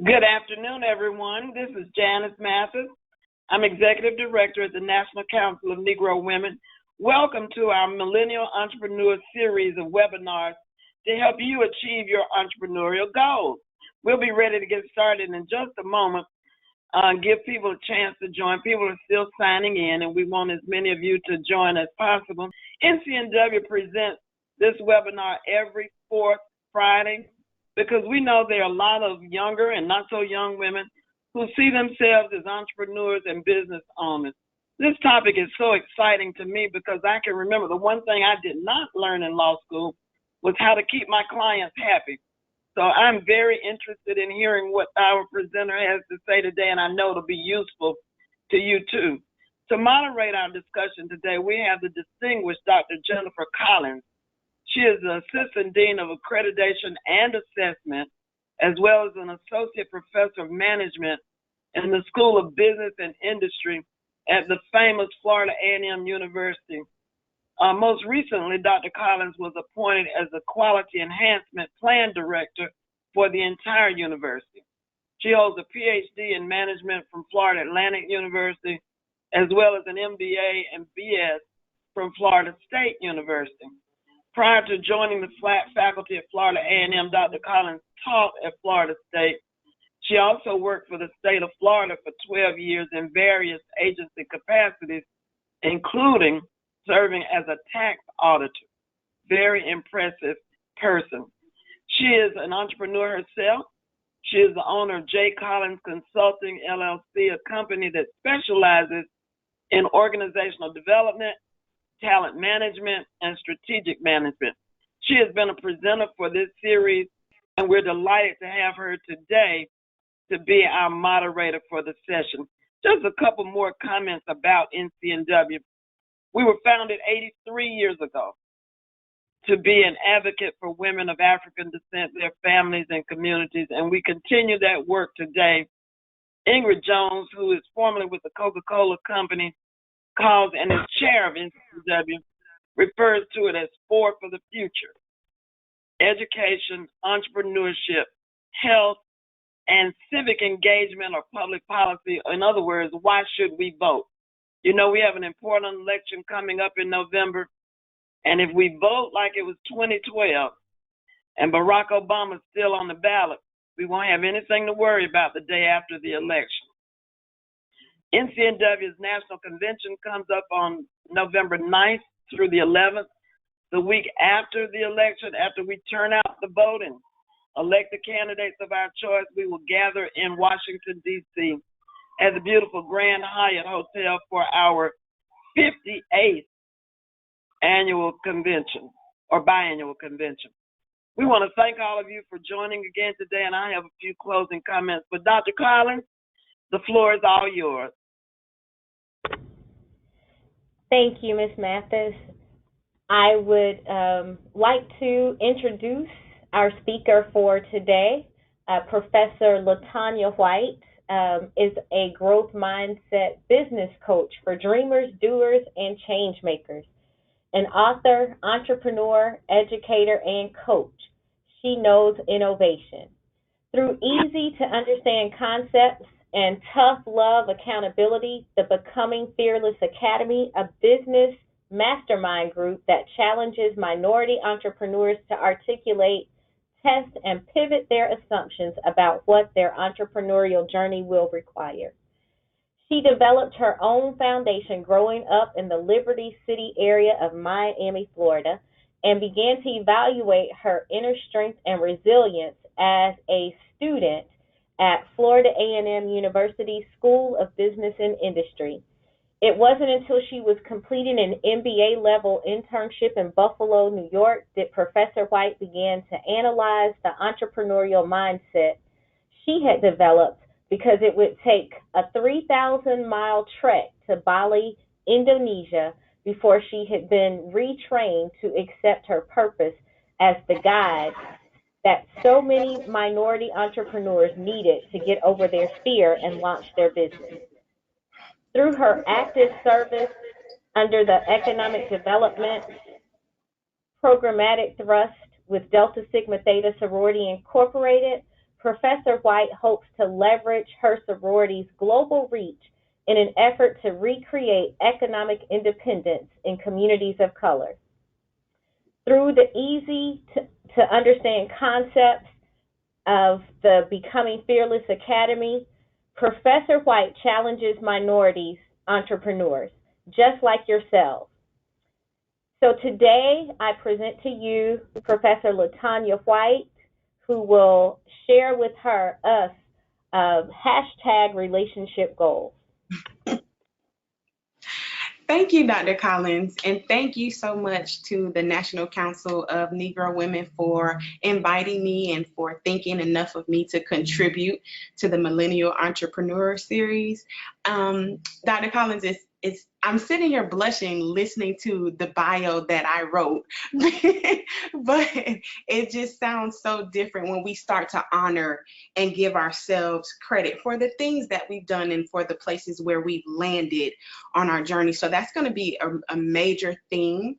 Good afternoon, everyone. This is Janice Mathis. I'm Executive Director at the National Council of Negro Women. Welcome to our Millennial Entrepreneur Series of webinars to help you achieve your entrepreneurial goals. We'll be ready to get started in just a moment. Give people a chance to join. People are still signing in, and we want as many of you to join as possible. NCNW presents this webinar every fourth Friday, because we know there are a lot of younger and not so young women who see themselves as entrepreneurs and business owners. This topic is so exciting to me because I can remember the one thing I did not learn in law school was how to keep my clients happy. So I'm very interested in hearing what our presenter has to say today, and I know it'll be useful to you too. To moderate our discussion today, we have the distinguished Dr. Jennifer Collins. She is the Assistant Dean of Accreditation and Assessment, as well as an Associate Professor of Management in the School of Business and Industry at the famous Florida A&M University. Most recently, Dr. Collins was appointed as the Quality Enhancement Plan Director for the entire university. She holds a PhD in Management from Florida Atlantic University, as well as an MBA and BS from Florida State University. Prior to joining the faculty at Florida A&M, Dr. Collins taught at Florida State. She also worked for the state of Florida for 12 years in various agency capacities, including serving as a tax auditor. Very impressive person. She is an entrepreneur herself. She is the owner of J. Collins Consulting, LLC, a company that specializes in organizational development, talent management, and strategic management. She has been a presenter for this series, and we're delighted to have her today to be our moderator for the session. Just a couple more comments about NCNW. We were founded 83 years ago to be an advocate for women of African descent, their families, and communities, and we continue that work today. Ingrid Jones, who is formerly with the Coca-Cola Company, calls and is chair of NCW, refers to it as SPOR for the future. Education, entrepreneurship, health, and civic engagement or public policy. In other words, why should we vote? You know, we have an important election coming up in November, and if we vote like it was 2012 and Barack Obama's still on the ballot, we won't have anything to worry about the day after the election. NCNW's National Convention comes up on November 9th through the 11th, the week after the election. After we turn out the vote and elect the candidates of our choice, we will gather in Washington, D.C. at the beautiful Grand Hyatt Hotel for our 58th annual convention or biannual convention. We want to thank all of you for joining again today, and I have a few closing comments. But Dr. Collins, the floor is all yours. Thank you, Ms. Mathis. I would like to introduce our speaker for today. Professor LaTanya White is a growth mindset business coach for dreamers, doers, and change makers. An author, entrepreneur, educator, and coach. She knows innovation. Through easy to understand concepts and tough love accountability, the Becoming Fearless Academy, a business mastermind group that challenges minority entrepreneurs to articulate, test, and pivot their assumptions about what their entrepreneurial journey will require. She developed her own foundation growing up in the Liberty City area of Miami, Florida, and began to evaluate her inner strength and resilience as a student at Florida A&M University School of Business and Industry. It wasn't until she was completing an MBA-level internship in Buffalo, New York, that Professor White began to analyze the entrepreneurial mindset she had developed, because it would take a 3,000-mile trek to Bali, Indonesia, before she had been retrained to accept her purpose as the guide that so many minority entrepreneurs needed to get over their fear and launch their business. Through her active service under the Economic Development Programmatic Thrust with Delta Sigma Theta Sorority Incorporated, Professor White hopes to leverage her sorority's global reach in an effort to recreate economic independence in communities of color. Through the easy to understand concepts of the Becoming Fearless Academy, Professor White challenges minorities entrepreneurs, just like yourselves. So today I present to you Professor LaTonya White, who will share with us hashtag relationship goals. Thank you, Dr. Collins, and thank you so much to the National Council of Negro Women for inviting me and for thinking enough of me to contribute to the Millennial Entrepreneur Series. Dr. Collins, I'm sitting here blushing listening to the bio that I wrote, but it just sounds so different when we start to honor and give ourselves credit for the things that we've done and for the places where we've landed on our journey. So that's going to be a major theme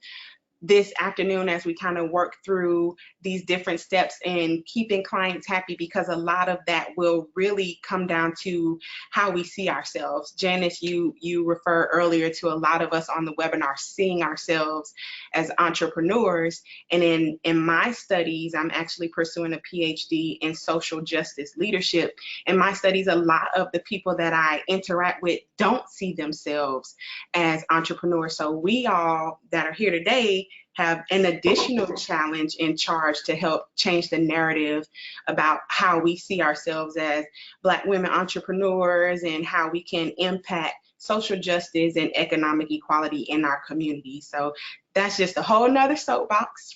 this afternoon as we kind of work through these different steps in keeping clients happy, because a lot of that will really come down to how we see ourselves. Janice, you referred earlier to a lot of us on the webinar seeing ourselves as entrepreneurs. And in my studies, I'm actually pursuing a PhD in social justice leadership. In my studies, a lot of the people that I interact with don't see themselves as entrepreneurs. So we all that are here today have an additional challenge in charge to help change the narrative about how we see ourselves as Black women entrepreneurs and how we can impact social justice and economic equality in our community. So that's just a whole nother soapbox.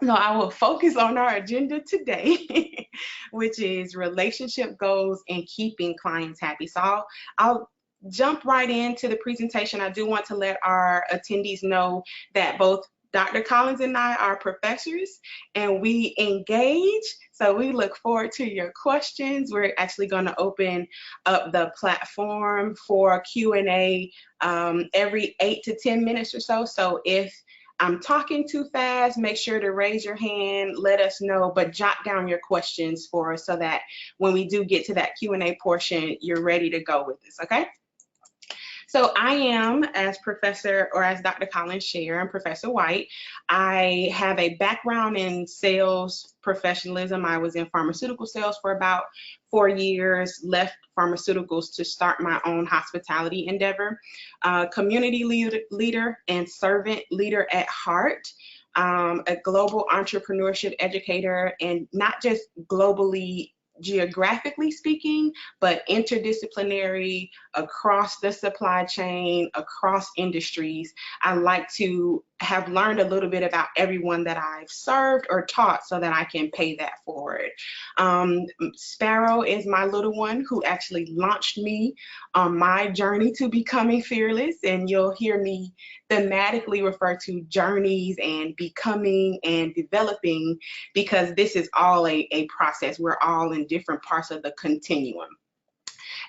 So I will focus on our agenda today, which is relationship goals and keeping clients happy. So I'll jump right into the presentation. I do want to let our attendees know that both Dr. Collins and I are professors and we engage. So we look forward to your questions. We're actually going to open up the platform for Q&A every 8 to 10 minutes or so. So if I'm talking too fast, make sure to raise your hand, let us know, but jot down your questions for us so that when we do get to that Q&A portion, you're ready to go with this, okay? So I am, as Professor, or as Dr. Collins shared, and Professor White, I have a background in sales professionalism. I was in pharmaceutical sales for about 4 years, left pharmaceuticals to start my own hospitality endeavor. Community leader and servant leader at heart. A global entrepreneurship educator, and not just globally geographically speaking, but interdisciplinary, across the supply chain, across industries. I like to have learned a little bit about everyone that I've served or taught so that I can pay that forward. Sparrow is my little one who actually launched me on my journey to becoming fearless, and you'll hear me thematically refer to journeys and becoming and developing, because this is all a process. We're all in different parts of the continuum.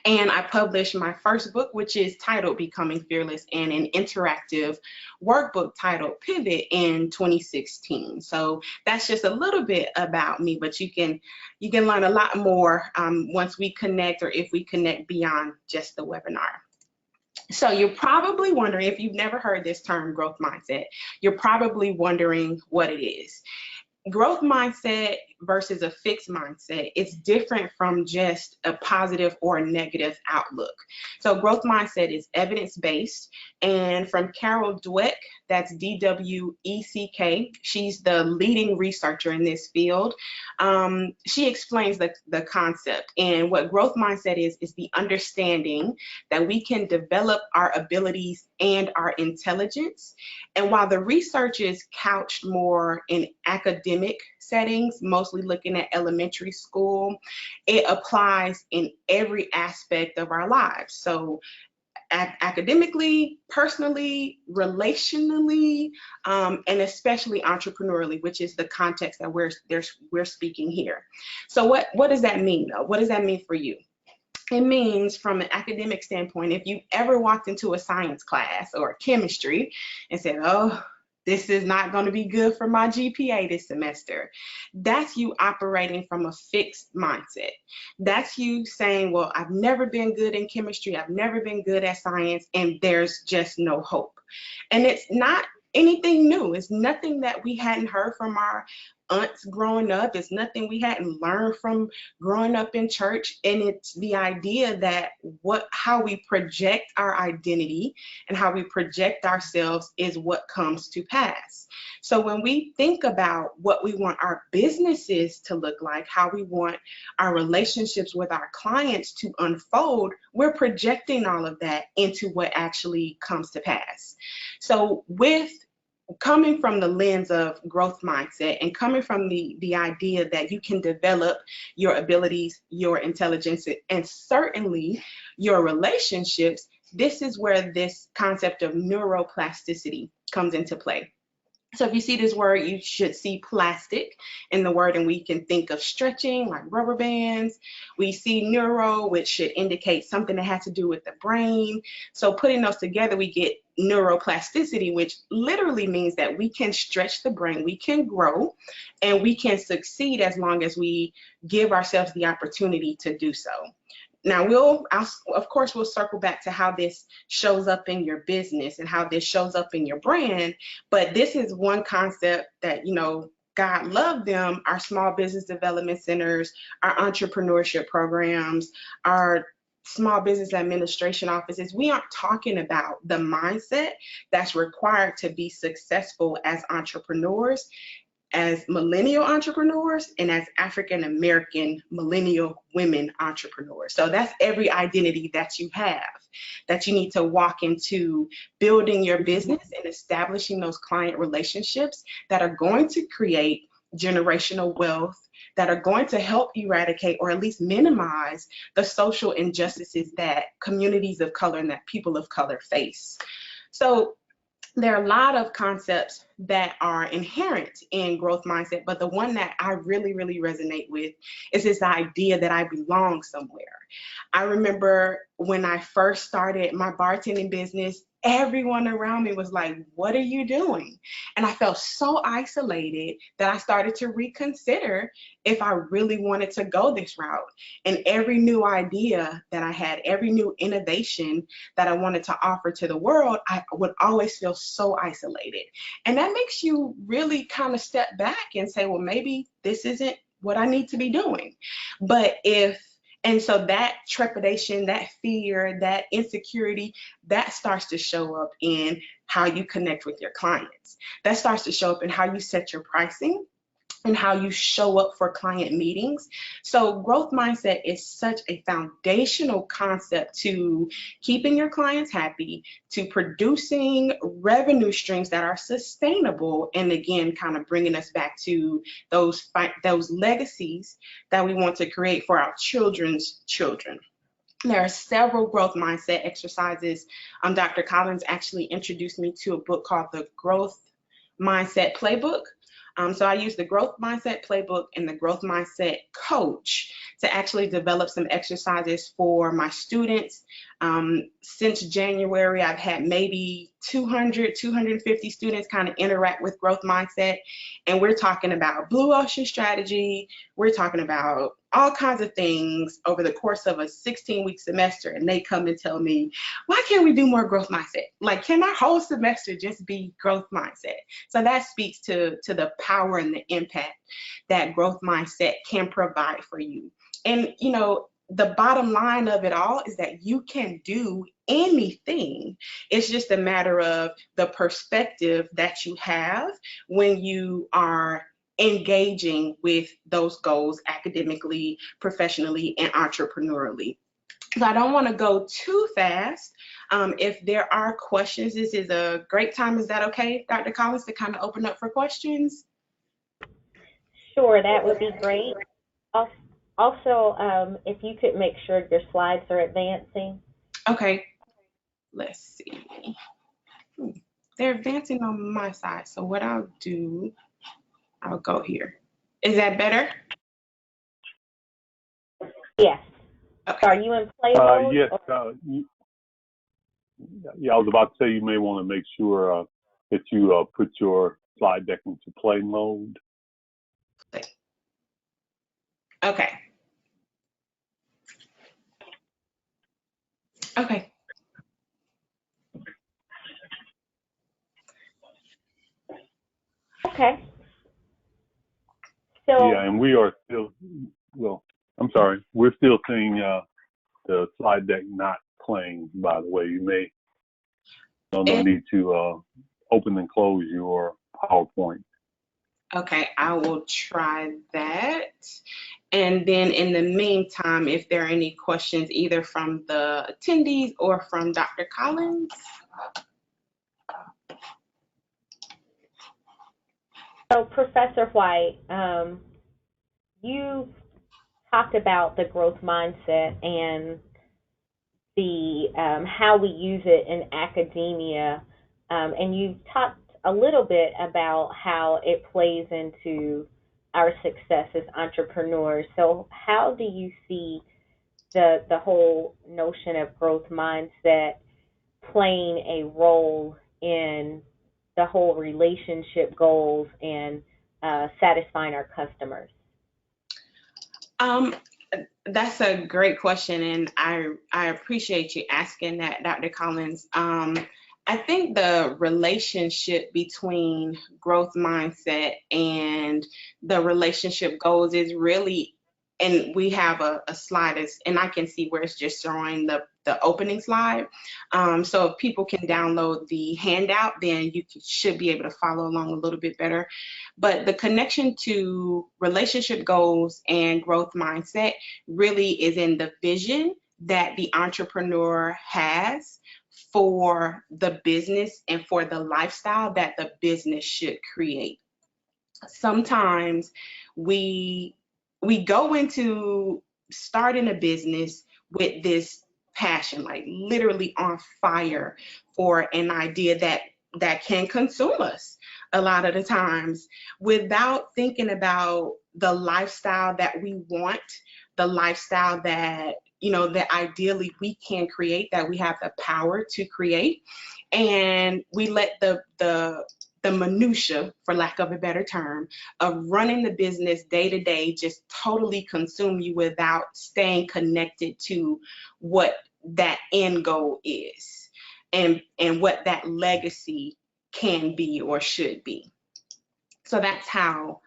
And I published my first book, which is titled Becoming Fearless, and an interactive workbook titled Pivot in 2016. So that's just a little bit about me, but you can learn a lot more once we connect, or if we connect beyond just the webinar. So you're probably wondering, if you've never heard this term, growth mindset, you're probably wondering what it is. Growth mindset versus a fixed mindset, it's different from just a positive or a negative outlook. So growth mindset is evidence-based, and from Carol Dweck, that's D-W-E-C-K, she's the leading researcher in this field. She explains the concept, and what growth mindset is the understanding that we can develop our abilities and our intelligence. And while the research is couched more in academic settings, mostly looking at elementary school, it applies in every aspect of our lives. So academically, personally, relationally, and especially entrepreneurially, which is the context that we're speaking here. So what does that mean, though? What does that mean for you? It means, from an academic standpoint, if you ever walked into a science class or chemistry and said, oh, this is not going to be good for my GPA this semester. That's you operating from a fixed mindset. That's you saying, well, I've never been good in chemistry, I've never been good at science, and there's just no hope. And it's not anything new. It's nothing that we hadn't heard from our aunts growing up. It's nothing we hadn't learned from growing up in church. And it's the idea that how we project our identity and how we project ourselves is what comes to pass. So when we think about what we want our businesses to look like, how we want our relationships with our clients to unfold, we're projecting all of that into what actually comes to pass. So with coming from the lens of growth mindset and coming from the idea that you can develop your abilities, your intelligence, and certainly your relationships, this is where this concept of neuroplasticity comes into play. So if you see this word, you should see plastic in the word, and we can think of stretching like rubber bands. We see neuro, which should indicate something that has to do with the brain. So putting those together, we get neuroplasticity, which literally means that we can stretch the brain, we can grow, and we can succeed as long as we give ourselves the opportunity to do so. Now, of course, we'll circle back to how this shows up in your business and how this shows up in your brand, but this is one concept that, God love them, our small business development centers, our entrepreneurship programs, our small business administration offices. We aren't talking about the mindset that's required to be successful as entrepreneurs, as millennial entrepreneurs, and as African American millennial women entrepreneurs. So that's every identity that you have, that you need to walk into building your business and establishing those client relationships that are going to create generational wealth, that are going to help eradicate or at least minimize the social injustices that communities of color and that people of color face. So there are a lot of concepts that are inherent in growth mindset, but the one that I really, really resonate with is this idea that I belong somewhere. I remember when I first started my bartending business, everyone around me was like, what are you doing? And I felt so isolated that I started to reconsider if I really wanted to go this route. And every new idea that I had, every new innovation that I wanted to offer to the world, I would always feel so isolated. And that makes you really kind of step back and say, well, maybe this isn't what I need to be doing. And so that trepidation, that fear, that insecurity, that starts to show up in how you connect with your clients. That starts to show up in how you set your pricing and how you show up for client meetings. So growth mindset is such a foundational concept to keeping your clients happy, to producing revenue streams that are sustainable, and again, kind of bringing us back to those legacies that we want to create for our children's children. There are several growth mindset exercises. Dr. Collins actually introduced me to a book called The Growth Mindset Playbook. So I use the Growth Mindset Playbook and the Growth Mindset Coach to actually develop some exercises for my students. Since January, I've had maybe 200, 250 students kind of interact with Growth Mindset. And we're talking about blue ocean strategy. We're talking about all kinds of things over the course of a 16-week semester. And they come and tell me, why can't we do more growth mindset? Like, can our whole semester just be growth mindset? So that speaks to the power and the impact that growth mindset can provide for you. And, the bottom line of it all is that you can do anything. It's just a matter of the perspective that you have when you are engaging with those goals academically, professionally, and entrepreneurially. So I don't want to go too fast. If there are questions, this is a great time. Is that okay, Dr. Collins, to kind of open up for questions? Sure, that would be great. Also, if you could make sure your slides are advancing. Okay, let's see. They're advancing on my side. So what I'll do, I'll go here. Is that better? Yes. Okay. Are you in play mode? Yes. Yeah, I was about to say you may want to make sure that you put your slide deck into play mode. Okay. Okay. Okay. So Yeah, and we are still, well, I'm sorry, we're still seeing the slide deck not playing, by the way. You may no need to open and close your PowerPoint. Okay, I will try that. And then in the meantime, if there are any questions either from the attendees or from Dr. Collins. So Professor White, you talked about the growth mindset and the how we use it in academia, and you talked a little bit about how it plays into our success as entrepreneurs. So how do you see the whole notion of growth mindset playing a role in the whole relationship goals and satisfying our customers? That's a great question, and I appreciate you asking that, Dr. Collins. I think the relationship between growth mindset and the relationship goals is really, and we have a slide, and I can see where it's just showing the opening slide. So if people can download the handout, then you should be able to follow along a little bit better. But the connection to relationship goals and growth mindset really is in the vision that the entrepreneur has for the business and for the lifestyle that the business should create. Sometimes we go into starting a business with this passion, like literally on fire for an idea that can consume us a lot of the times, without thinking about the lifestyle that we want, the lifestyle that that ideally we can create, that we have the power to create. And we let the minutia, for lack of a better term, of running the business day to day just totally consume you without staying connected to what that end goal is and what that legacy can be or should be. So that's how,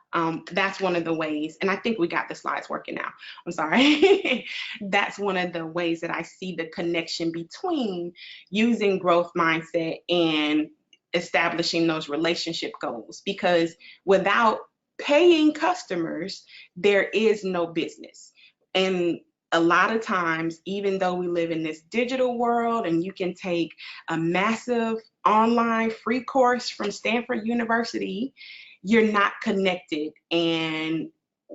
that's one of the ways, and I think we got the slides working now. I'm sorry. That's one of the ways that I see the connection between using growth mindset and establishing those relationship goals, because without paying customers, there is no business. And a lot of times, even though we live in this digital world and you can take a massive online free course from Stanford University, you're not connected. And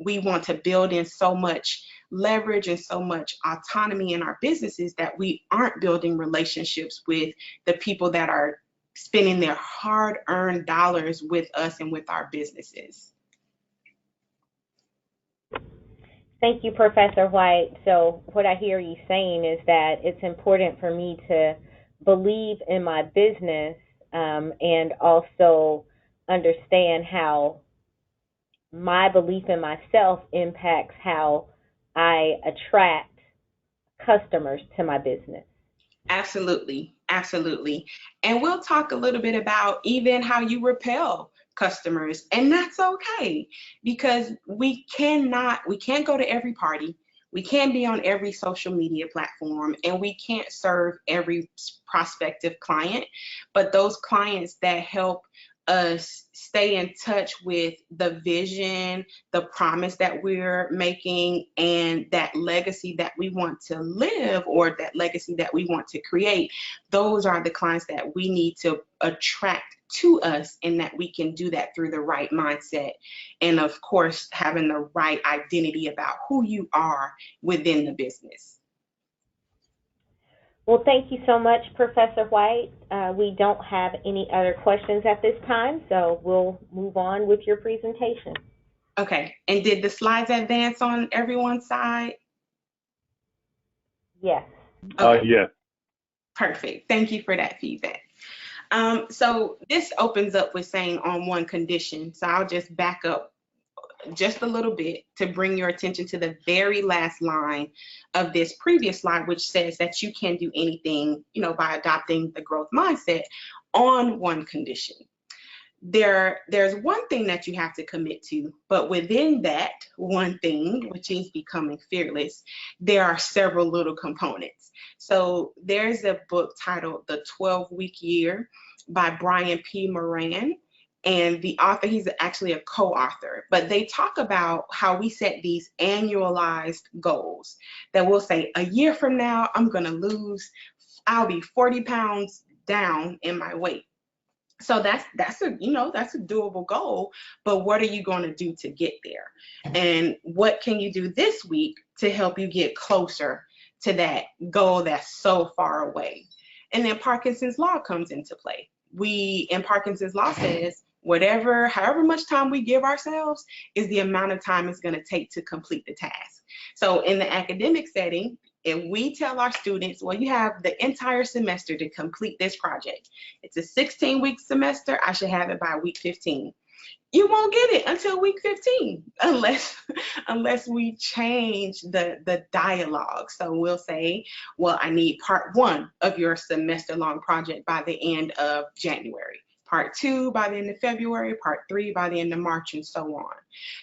we want to build in so much leverage and so much autonomy in our businesses that we aren't building relationships with the people that are spending their hard-earned dollars with us and with our businesses. Thank you, Professor White. So what I hear you saying is that it's important for me to believe in my business and also understand how my belief in myself impacts how I attract customers to my business. Absolutely, absolutely. And we'll talk a little bit about even how you repel customers, and that's okay, because we can't go to every party, we can't be on every social media platform, and we can't serve every prospective client. But those clients that help us stay in touch with the vision, the promise that we're making, and that legacy that we want to live, or that legacy that we want to create, those are the clients that we need to attract to us, and that we can do that through the right mindset. And of course, having the right identity about who you are within the business. Well, thank you so much, Professor White. We don't have any other questions at this time, so we'll move on with your presentation. Okay, and did the slides advance on everyone's side? Yes. Okay. Yes. Perfect. Thank you for that feedback. So this opens up with saying on one condition. So I'll just back up just a little bit to bring your attention to the very last line of this previous slide, which says that you can do anything, by adopting the growth mindset on one condition. There's one thing that you have to commit to, but within that one thing, which is becoming fearless, there are several little components. So there's a book titled The 12-Week Year by Brian P. Moran. And the author, he's actually a co-author, but they talk about how we set these annualized goals that we'll say a year from now, I'll be 40 pounds down in my weight. So that's a doable goal, but what are you going to do to get there? And what can you do this week to help you get closer to that goal that's so far away? And then Parkinson's law comes into play. Parkinson's law says, however much time we give ourselves is the amount of time it's going to take to complete the task. So in the academic setting, if we tell our students, well, you have the entire semester to complete this project. It's a 16-week semester. I should have it by week 15. You won't get it until week 15 unless we change the dialogue. So we'll say, well, I need part 1 of your semester-long project by the end of January. Part 2 by the end of February, part 3 by the end of March, and so on.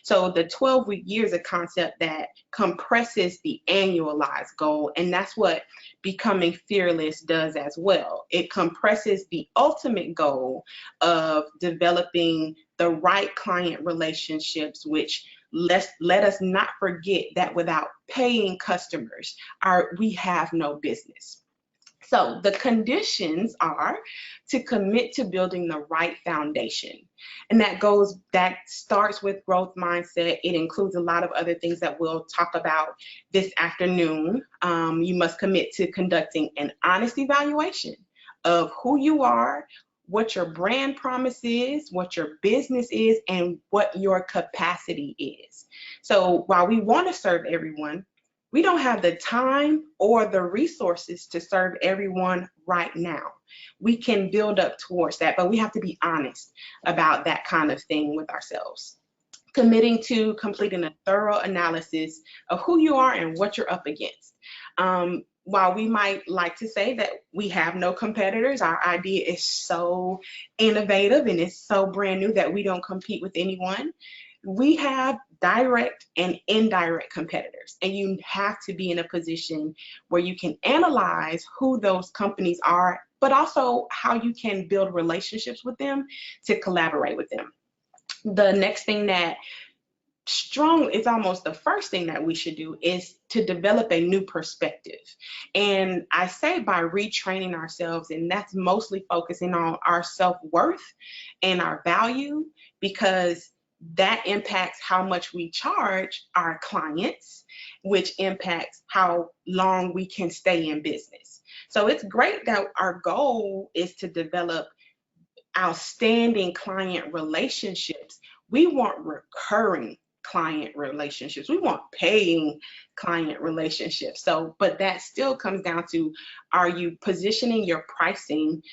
So the 12-week year is a concept that compresses the annualized goal, and that's what Becoming Fearless does as well. It compresses the ultimate goal of developing the right client relationships, which let us not forget that without paying customers, we have no business. So the conditions are to commit to building the right foundation. And that starts with growth mindset. It includes a lot of other things that we'll talk about this afternoon. You must commit to conducting an honest evaluation of who you are, what your brand promise is, what your business is, and what your capacity is. So while we want to serve everyone, we don't have the time or the resources to serve everyone right now. We can build up towards that, but we have to be honest about that kind of thing with ourselves. Committing to completing a thorough analysis of who you are and what you're up against. While we might like to say that we have no competitors, our idea is so innovative and it's so brand new that we don't compete with anyone. We have direct and indirect competitors, and you have to be in a position where you can analyze who those companies are, but also how you can build relationships with them to collaborate with them. The next thing it's almost the first thing that we should do is to develop a new perspective. And I say by retraining ourselves, and that's mostly focusing on our self-worth and our value, because that impacts how much we charge our clients, which impacts how long we can stay in business. So it's great that our goal is to develop outstanding client relationships. We want recurring client relationships. We want paying client relationships. But that still comes down to, are you positioning your pricing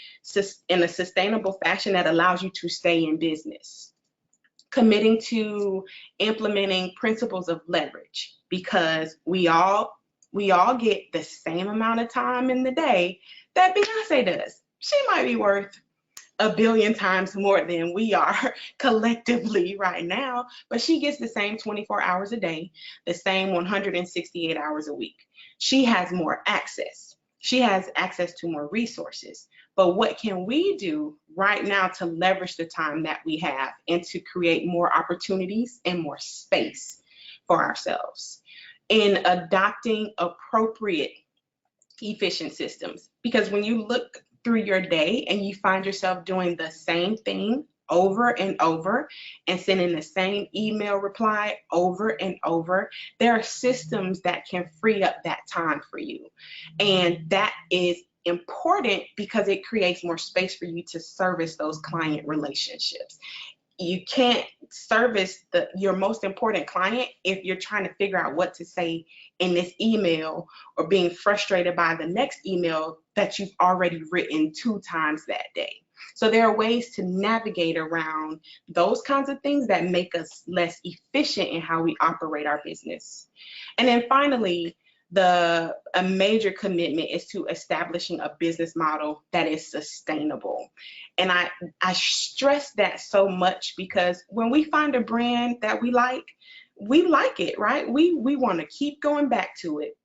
in a sustainable fashion that allows you to stay in business? Committing to implementing principles of leverage, because we all get the same amount of time in the day that Beyonce does. She might be worth 1 billion times more than we are collectively right now, but she gets the same 24 hours a day, the same 168 hours a week. She has more access. She has access to more resources. But what can we do right now to leverage the time that we have and to create more opportunities and more space for ourselves in adopting appropriate efficient systems? Because when you look through your day and you find yourself doing the same thing over and over and sending the same email reply over and over, there are systems that can free up that time for you. And that is important because it creates more space for you to service those client relationships. You can't service your most important client if you're trying to figure out what to say in this email or being frustrated by the next email that you've already written 2 times that day. So there are ways to navigate around those kinds of things that make us less efficient in how we operate our business. And then finally, a major commitment is to establishing a business model that is sustainable. And I stress that so much because when we find a brand that we like it, right? We want to keep going back to it.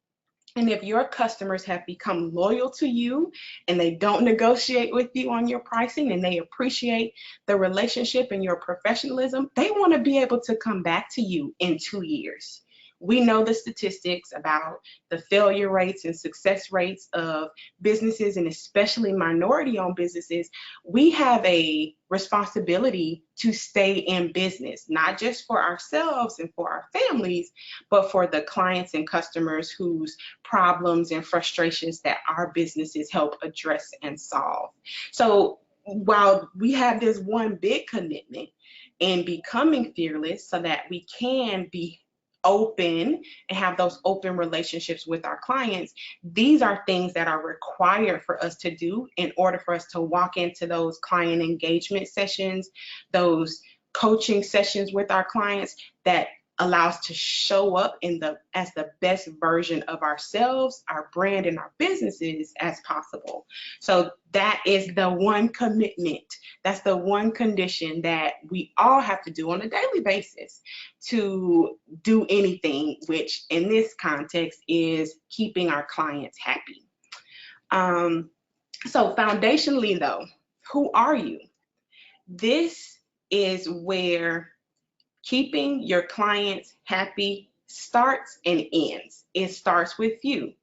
And if your customers have become loyal to you and they don't negotiate with you on your pricing and they appreciate the relationship and your professionalism, they want to be able to come back to you in 2 years. We know the statistics about the failure rates and success rates of businesses, and especially minority-owned businesses. We have a responsibility to stay in business, not just for ourselves and for our families, but for the clients and customers whose problems and frustrations that our businesses help address and solve. So while we have this one big commitment in becoming fearless so that we can be open and have those open relationships with our clients, these are things that are required for us to do in order for us to walk into those client engagement sessions, those coaching sessions with our clients that allow us to show up as the best version of ourselves, our brand, and our businesses as possible. So that is the one commitment. That's the one condition that we all have to do on a daily basis to do anything, which in this context is keeping our clients happy. So foundationally though, who are you? This is where keeping your clients happy starts and ends. It starts with you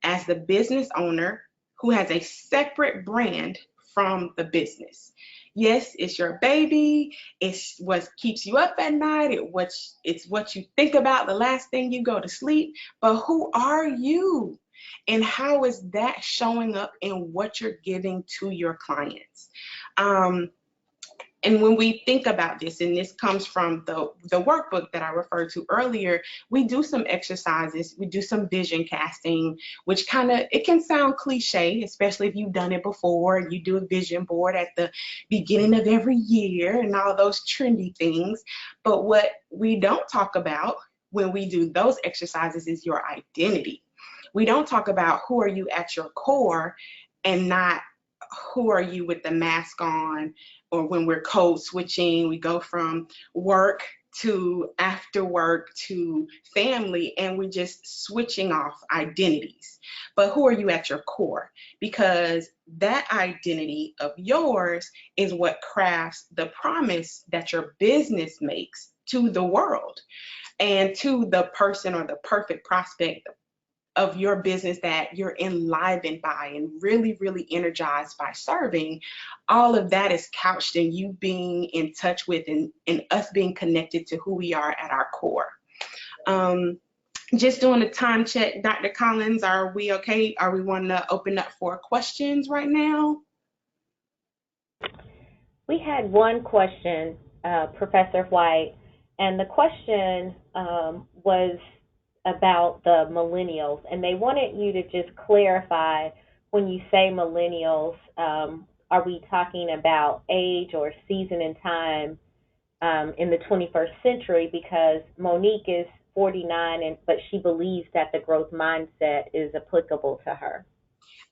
as the business owner who has a separate brand from the business. Yes, it's your baby. It's what keeps you up at night. It's what you think about the last thing you go to sleep. But who are you? And how is that showing up in what you're giving to your clients? And when we think about this, and this comes from the workbook that I referred to earlier, we do some exercises, we do some vision casting, which it can sound cliche, especially if you've done it before. You do a vision board at the beginning of every year and all those trendy things. But what we don't talk about when we do those exercises is your identity. We don't talk about who are you at your core and not who are you with the mask on, or when we're code switching, we go from work to after work to family, and we're just switching off identities. But who are you at your core? Because that identity of yours is what crafts the promise that your business makes to the world and to the person or the perfect prospect of your business that you're enlivened by and really, really energized by serving. All of that is couched in you being in touch with and us being connected to who we are at our core. Just doing a time check, Dr. Collins, are we okay? Are we wanting to open up for questions right now? We had one question, Professor White, and the question was about the millennials, and they wanted you to just clarify, when you say millennials, are we talking about age or season and time in the 21st century? Because Monique is 49, but she believes that the growth mindset is applicable to her.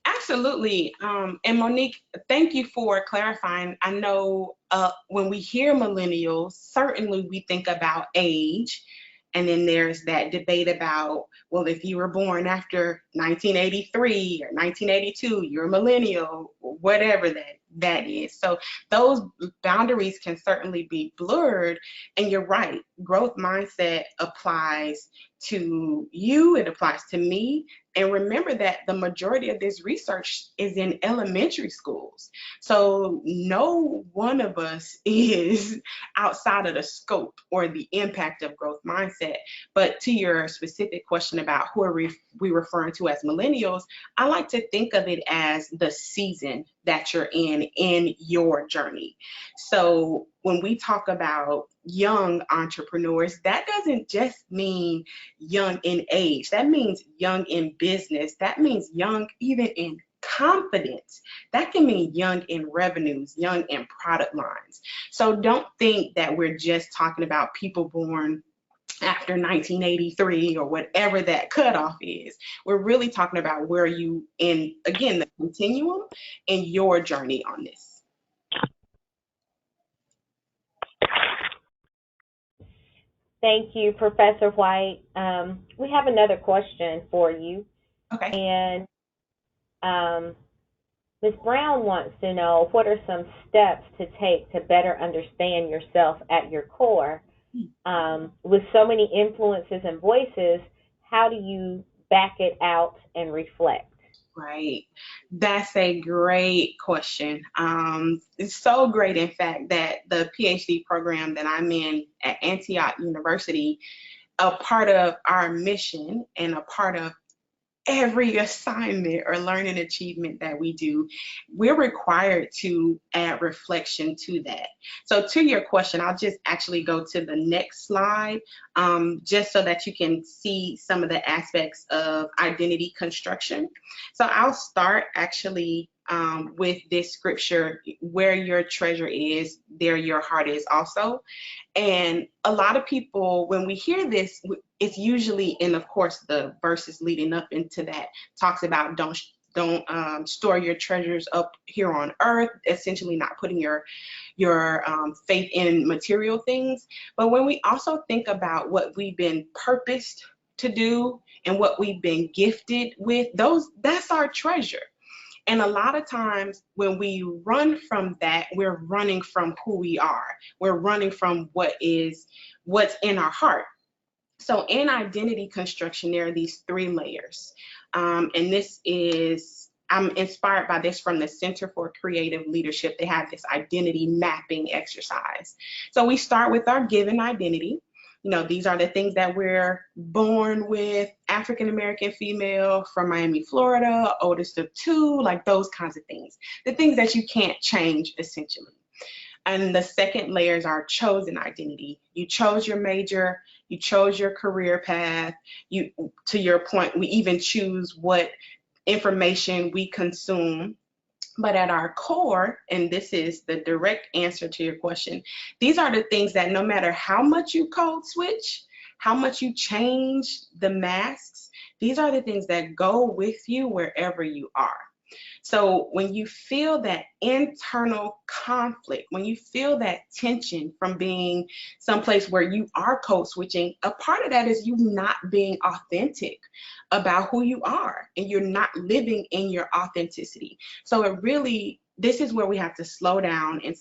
Absolutely. And Monique, thank you for clarifying. I know when we hear millennials, certainly we think about age. And then there's that debate about, well, if you were born after 1983 or 1982, you're a millennial, or whatever that is. So those boundaries can certainly be blurred. And you're right, growth mindset applies to you, it applies to me. And remember that the majority of this research is in elementary schools. So no one of us is outside of the scope or the impact of growth mindset. But to your specific question about who are we referring to as millennials, I like to think of it as the season that you're in your journey. So when we talk about young entrepreneurs, that doesn't just mean young in age. That means young in business. That means young even in confidence, that can mean young in revenues, young in product lines. So don't think that we're just talking about people born after 1983 or whatever that cutoff is. We're really talking about where you in, again, the continuum in your journey on this. Thank you, Professor White. We have another question for you. Okay. And Ms. Brown wants to know, what are some steps to take to better understand yourself at your core? With so many influences and voices, how do you back it out and reflect? Right. That's a great question. It's so great, in fact, that the PhD program that I'm in at Antioch University, a part of our mission and a part of every assignment or learning achievement that we do, we're required to add reflection to that. So to your question, I'll just actually go to the next slide, just so that you can see some of the aspects of identity construction. So I'll start actually with this scripture: where your treasure is, there your heart is also. And a lot of people, when we hear this, it's usually, and of course the verses leading up into that talks about don't store your treasures up here on earth, essentially not putting your faith in material things. But when we also think about what we've been purposed to do and what we've been gifted with, that's our treasure. And a lot of times when we run from that, we're running from who we are. We're running from what's in our heart. So in identity construction, there are these 3 layers. And I'm inspired by this from the Center for Creative Leadership. They have this identity mapping exercise. So we start with our given identity. These are the things that we're born with: African American female from Miami, Florida, oldest of 2, like those kinds of things. The things that you can't change, essentially. And the second layer is our chosen identity. You chose your major, you chose your career path. To your point, we even choose what information we consume. But at our core, and this is the direct answer to your question, these are the things that no matter how much you code switch, how much you change the masks, these are the things that go with you wherever you are. So when you feel that internal conflict, when you feel that tension from being someplace where you are code switching, a part of that is you not being authentic about who you are, and you're not living in your authenticity. So this is where we have to slow down and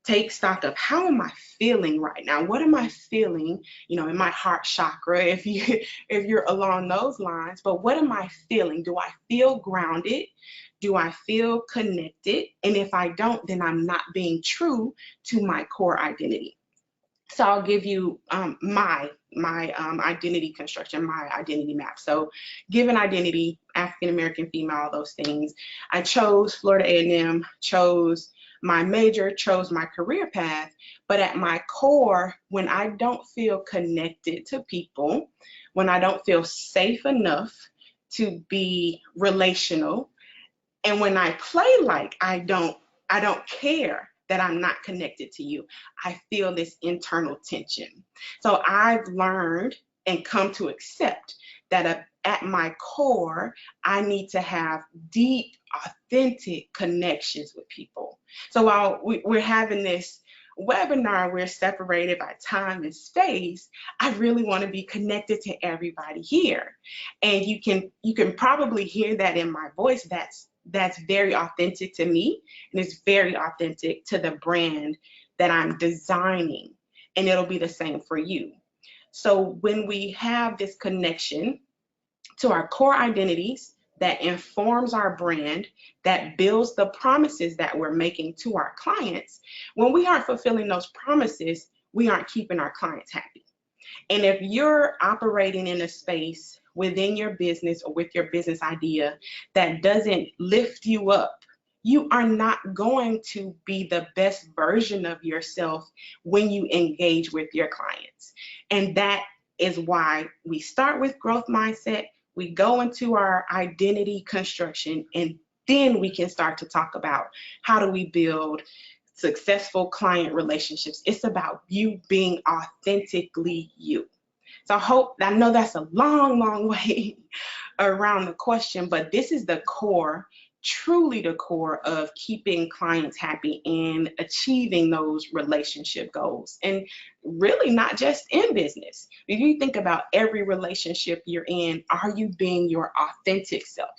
take stock of, how am I feeling right now? What am I feeling, in my heart chakra, if you're along those lines? But what am I feeling? Do I feel grounded? Do I feel connected? And if I don't, then I'm not being true to my core identity. So I'll give you my identity construction, my identity map. So given identity, African American female, all those things. I chose Florida A&M, chose my major, chose my career path. But at my core, when I don't feel connected to people, when I don't feel safe enough to be relational, and when I play like I don't care that I'm not connected to you, I feel this internal tension. So I've learned and come to accept that at my core, I need to have deep, authentic connections with people. So while we're having this webinar, we're separated by time and space, I really want to be connected to everybody here. And you can probably hear that in my voice. That's very authentic to me, and it's very authentic to the brand that I'm designing, and it'll be the same for you. So when we have this connection to our core identities that informs our brand, that builds the promises that we're making to our clients, when we aren't fulfilling those promises, we aren't keeping our clients happy. And if you're operating in a space within your business or with your business idea that doesn't lift you up, you are not going to be the best version of yourself when you engage with your clients. And that is why we start with growth mindset. We go into our identity construction, and then we can start to talk about how do we build successful client relationships. It's about you being authentically you. So I know that's a long, long way around the question, but this is the core, truly the core of keeping clients happy and achieving those relationship goals. And really not just in business. If you think about every relationship you're in, are you being your authentic self?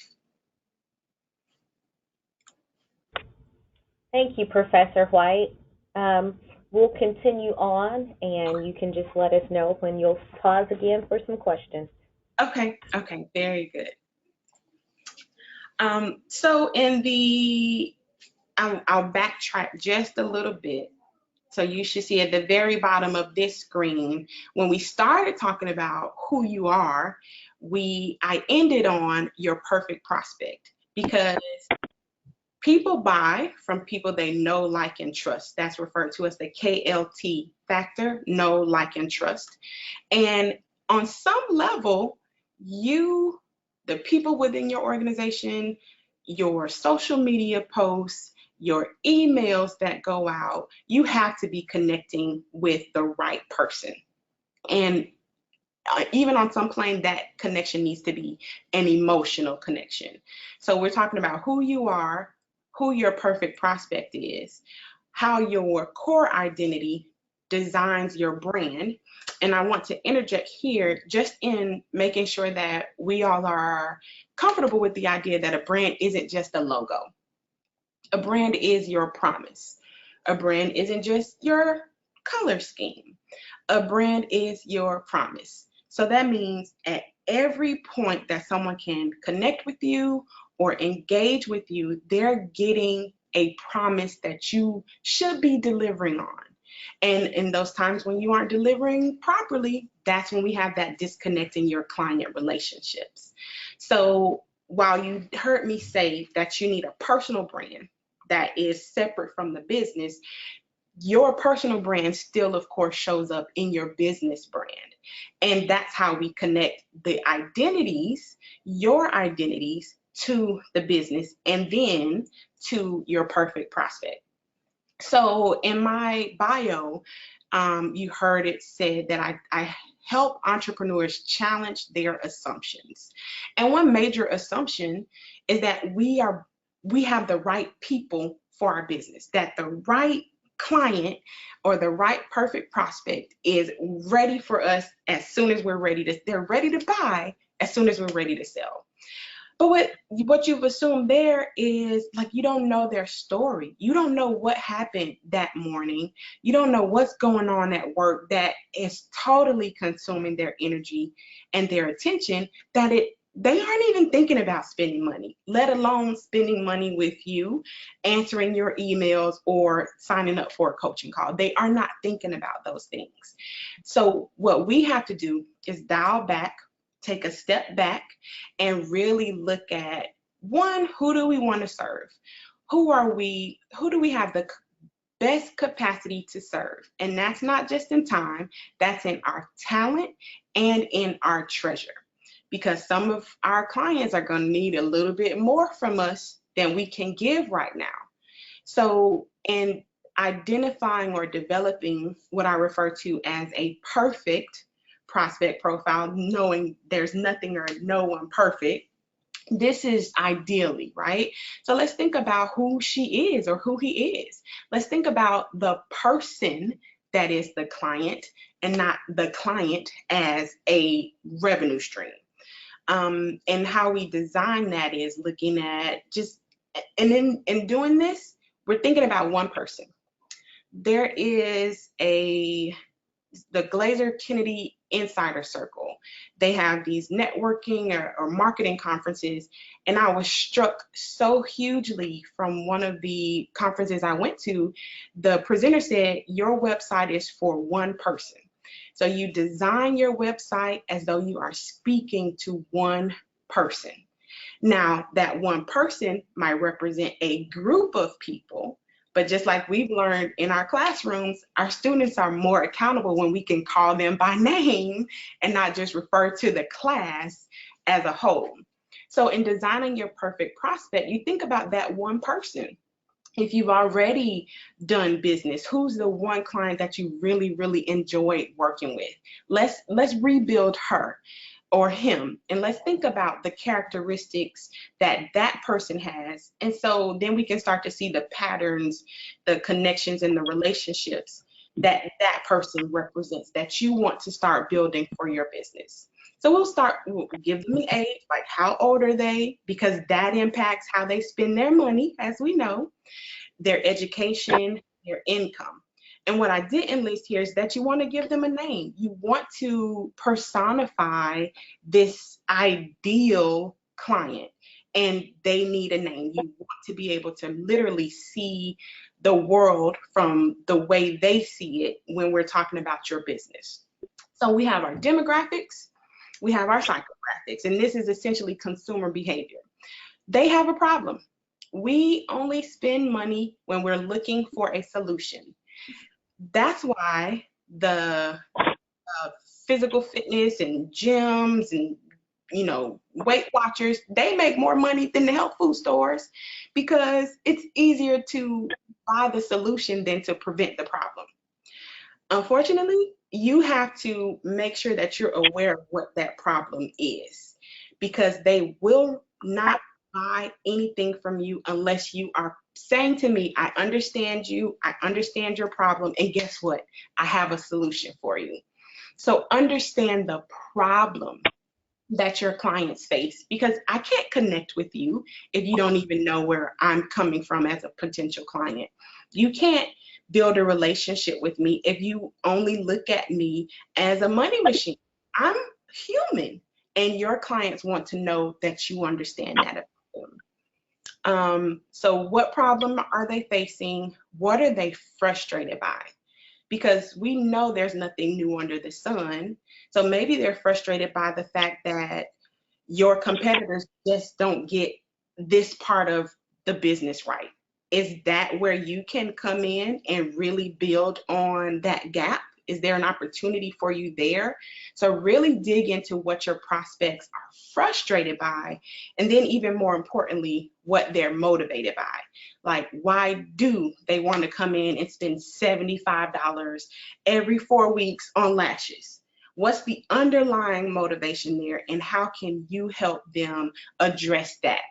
Thank you, Professor White. We'll continue on, and you can just let us know when you'll pause again for some questions. Okay, very good. So I'll backtrack just a little bit. So you should see at the very bottom of this screen, when we started talking about who you are, I ended on your perfect prospect, because people buy from people they know, like, and trust. That's referred to as the KLT factor, know, like, and trust. And on some level, the people within your organization, your social media posts, your emails that go out, you have to be connecting with the right person. And even on some plane, that connection needs to be an emotional connection. So we're talking about who you are, who your perfect prospect is, how your core identity designs your brand. And I want to interject here just in making sure that we all are comfortable with the idea that a brand isn't just a logo. A brand is your promise. A brand isn't just your color scheme. A brand is your promise. So that means at every point that someone can connect with you or engage with you, they're getting a promise that you should be delivering on. And in those times when you aren't delivering properly, that's when we have that disconnect in your client relationships. So while you heard me say that you need a personal brand that is separate from the business, your personal brand still, of course, shows up in your business brand. And that's how we connect the identities, your identities, to the business and then to your perfect prospect. So in my bio, you heard it said that I help entrepreneurs challenge their assumptions. And one major assumption is that we have the right people for our business, that the right client or the right perfect prospect is ready for us as soon as we're they're ready to buy as soon as we're ready to sell. But what you've assumed there is, like, you don't know their story. You don't know what happened that morning. You don't know what's going on at work that is totally consuming their energy and their attention, that they aren't even thinking about spending money, let alone spending money with you, answering your emails, or signing up for a coaching call. They are not thinking about those things. So what we have to do is dial back, take a step back, and really look at, one, who do we want to serve? Who do we have the best capacity to serve? And that's not just in time, that's in our talent and in our treasure. Because some of our clients are going to need a little bit more from us than we can give right now. So in identifying or developing what I refer to as a perfect prospect profile, knowing there's nothing or no one perfect, this is ideally, right? So let's think about who she is or who he is. Let's think about the person that is the client and not the client as a revenue stream. And how we design that is looking at and then in doing this, we're thinking about one person. There is the Glazer Kennedy Insider Circle. They have these networking or marketing conferences, and I was struck so hugely from one of the conferences I went to. The presenter said, your website is for one person. So you design your website as though you are speaking to one person. Now, that one person might represent a group of people, but just like we've learned in our classrooms, our students are more accountable when we can call them by name and not just refer to the class as a whole. So in designing your perfect prospect, you think about that one person. If you've already done business, who's the one client that you really, really enjoyed working with? Let's rebuild her or him, and let's think about the characteristics that that person has. And so then we can start to see the patterns, the connections, and the relationships that that person represents that you want to start building for your business. So we'll give them an age, like how old are they? Because that impacts how they spend their money, as we know, their education, their income. And what I didn't list here is that you want to give them a name. You want to personify this ideal client, and they need a name. You want to be able to literally see the world from the way they see it when we're talking about your business. So we have our demographics, we have our psychographics, and this is essentially consumer behavior. They have a problem. We only spend money when we're looking for a solution. That's why the physical fitness and gyms and Weight Watchers, they make more money than the health food stores, because it's easier to buy the solution than to prevent the problem. Unfortunately, you have to make sure that you're aware of what that problem is, because they will not buy anything from you unless you are saying to me, I understand you, I understand your problem, and guess what? I have a solution for you. So understand the problem that your clients face, because I can't connect with you if you don't even know where I'm coming from as a potential client. You can't build a relationship with me if you only look at me as a money machine. I'm human, and your clients want to know that you understand that about them. So what problem are they facing? What are they frustrated by? Because we know there's nothing new under the sun. So maybe they're frustrated by the fact that your competitors just don't get this part of the business right. Is that where you can come in and really build on that gap? Is there an opportunity for you there? So really dig into what your prospects are frustrated by, and then even more importantly, what they're motivated by. Like, why do they want to come in and spend $75 every 4 weeks on lashes? What's the underlying motivation there, and how can you help them address that?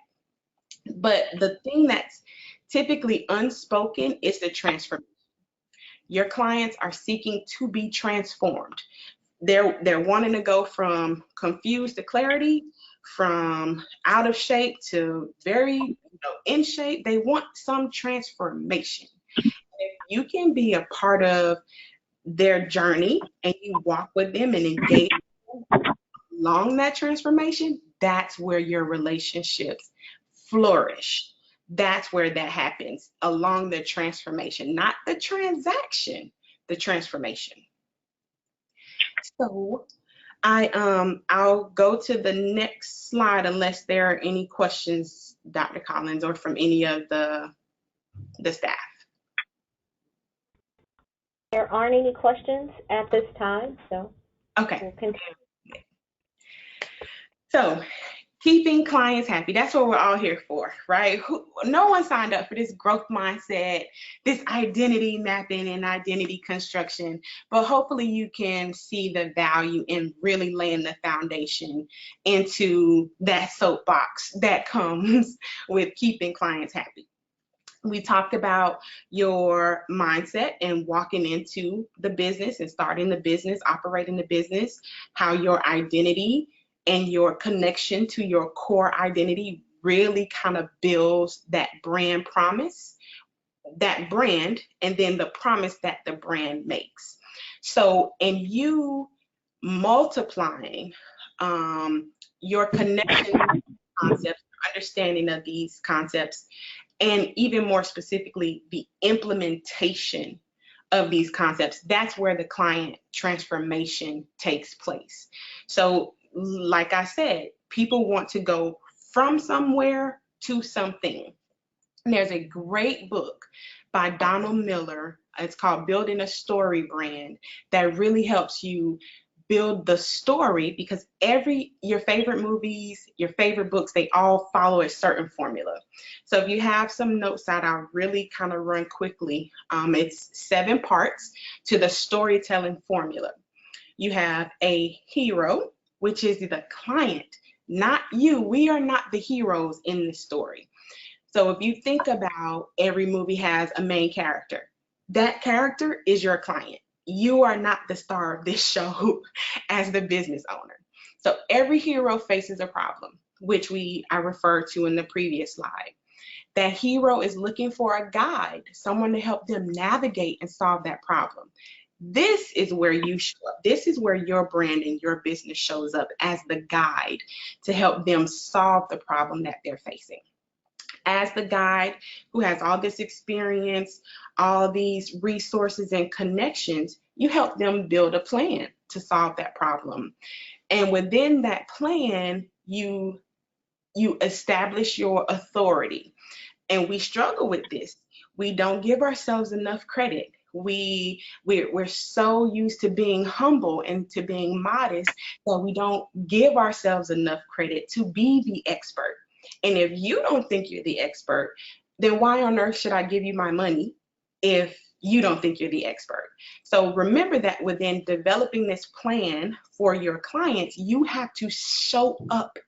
But the thing that's typically unspoken is the transformation. Your clients are seeking to be transformed. They're wanting to go from confused to clarity, from out of shape to very in shape. They want some transformation. If you can be a part of their journey and you walk with them and engage along that transformation, that's where your relationships flourish. That's where that happens, along the transformation, not the transaction, the transformation. So I'll go to the next slide unless there are any questions, Dr. Collins, or from any of the staff. There aren't any questions at this time, so Okay. we'll continue. So keeping clients happy, that's what we're all here for, right? No one signed up for this growth mindset, this identity mapping and identity construction, but hopefully you can see the value in really laying the foundation into that soapbox that comes with keeping clients happy. We talked about your mindset and walking into the business and starting the business, operating the business, how your identity and your connection to your core identity really kind of builds that brand promise, that brand, and then the promise that the brand makes. So in you multiplying your connection concepts, understanding of these concepts, and even more specifically, the implementation of these concepts, that's where the client transformation takes place. So like I said, people want to go from somewhere to something. And there's a great book by Donald Miller. It's called Building a Story Brand, that really helps you build the story, because your favorite movies, your favorite books, they all follow a certain formula. So if you have some notes that I'll really kind of run quickly, it's 7 parts to the storytelling formula. You have a hero, which is the client, not you. We are not the heroes in this story. So if you think about, every movie has a main character. That character is your client. You are not the star of this show as the business owner. So every hero faces a problem, which I referred to in the previous slide. That hero is looking for a guide, someone to help them navigate and solve that problem. This is where you show up. This is where your brand and your business shows up, as the guide to help them solve the problem that they're facing. As the guide who has all this experience, all these resources and connections, you help them build a plan to solve that problem. And within that plan, you establish your authority. And we struggle with this. We don't give ourselves enough credit. We're so used to being humble and to being modest that we don't give ourselves enough credit to be the expert. And if you don't think you're the expert, then why on earth should I give you my money if you don't think you're the expert? So remember that within developing this plan for your clients, you have to show up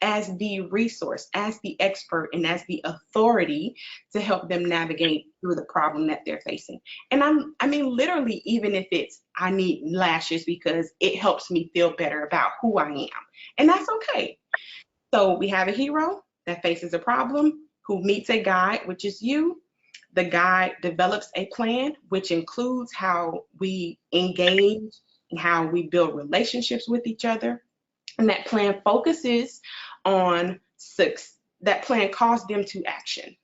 as the resource, as the expert, and as the authority to help them navigate through the problem that they're facing. And I mean, literally, even if it's, I need lashes because it helps me feel better about who I am. And that's okay. So we have a hero that faces a problem, who meets a guide, which is you. The guide develops a plan, which includes how we engage and how we build relationships with each other. And that plan focuses on that plan calls them to action.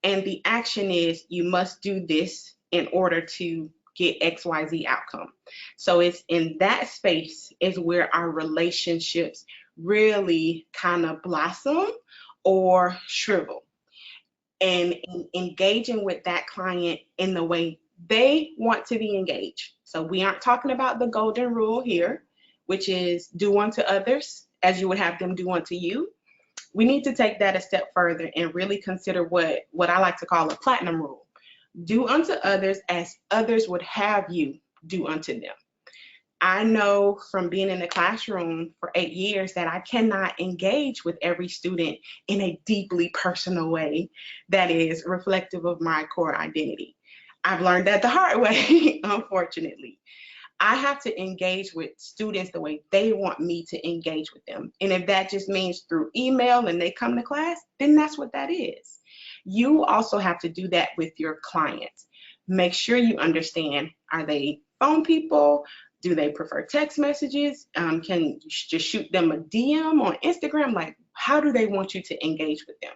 And the action is, you must do this in order to get XYZ outcome. So it's in that space is where our relationships really kind of blossom or shrivel. And engaging with that client in the way they want to be engaged. So we aren't talking about the golden rule here, which is do unto others as you would have them do unto you. We need to take that a step further and really consider what I like to call a platinum rule. Do unto others as others would have you do unto them. I know from being in the classroom for 8 years that I cannot engage with every student in a deeply personal way that is reflective of my core identity. I've learned that the hard way, unfortunately. I have to engage with students the way they want me to engage with them. And if that just means through email and they come to class, then that's what that is. You also have to do that with your clients. Make sure you understand, are they phone people? Do they prefer text messages? Can you just shoot them a DM on Instagram? Like, how do they want you to engage with them?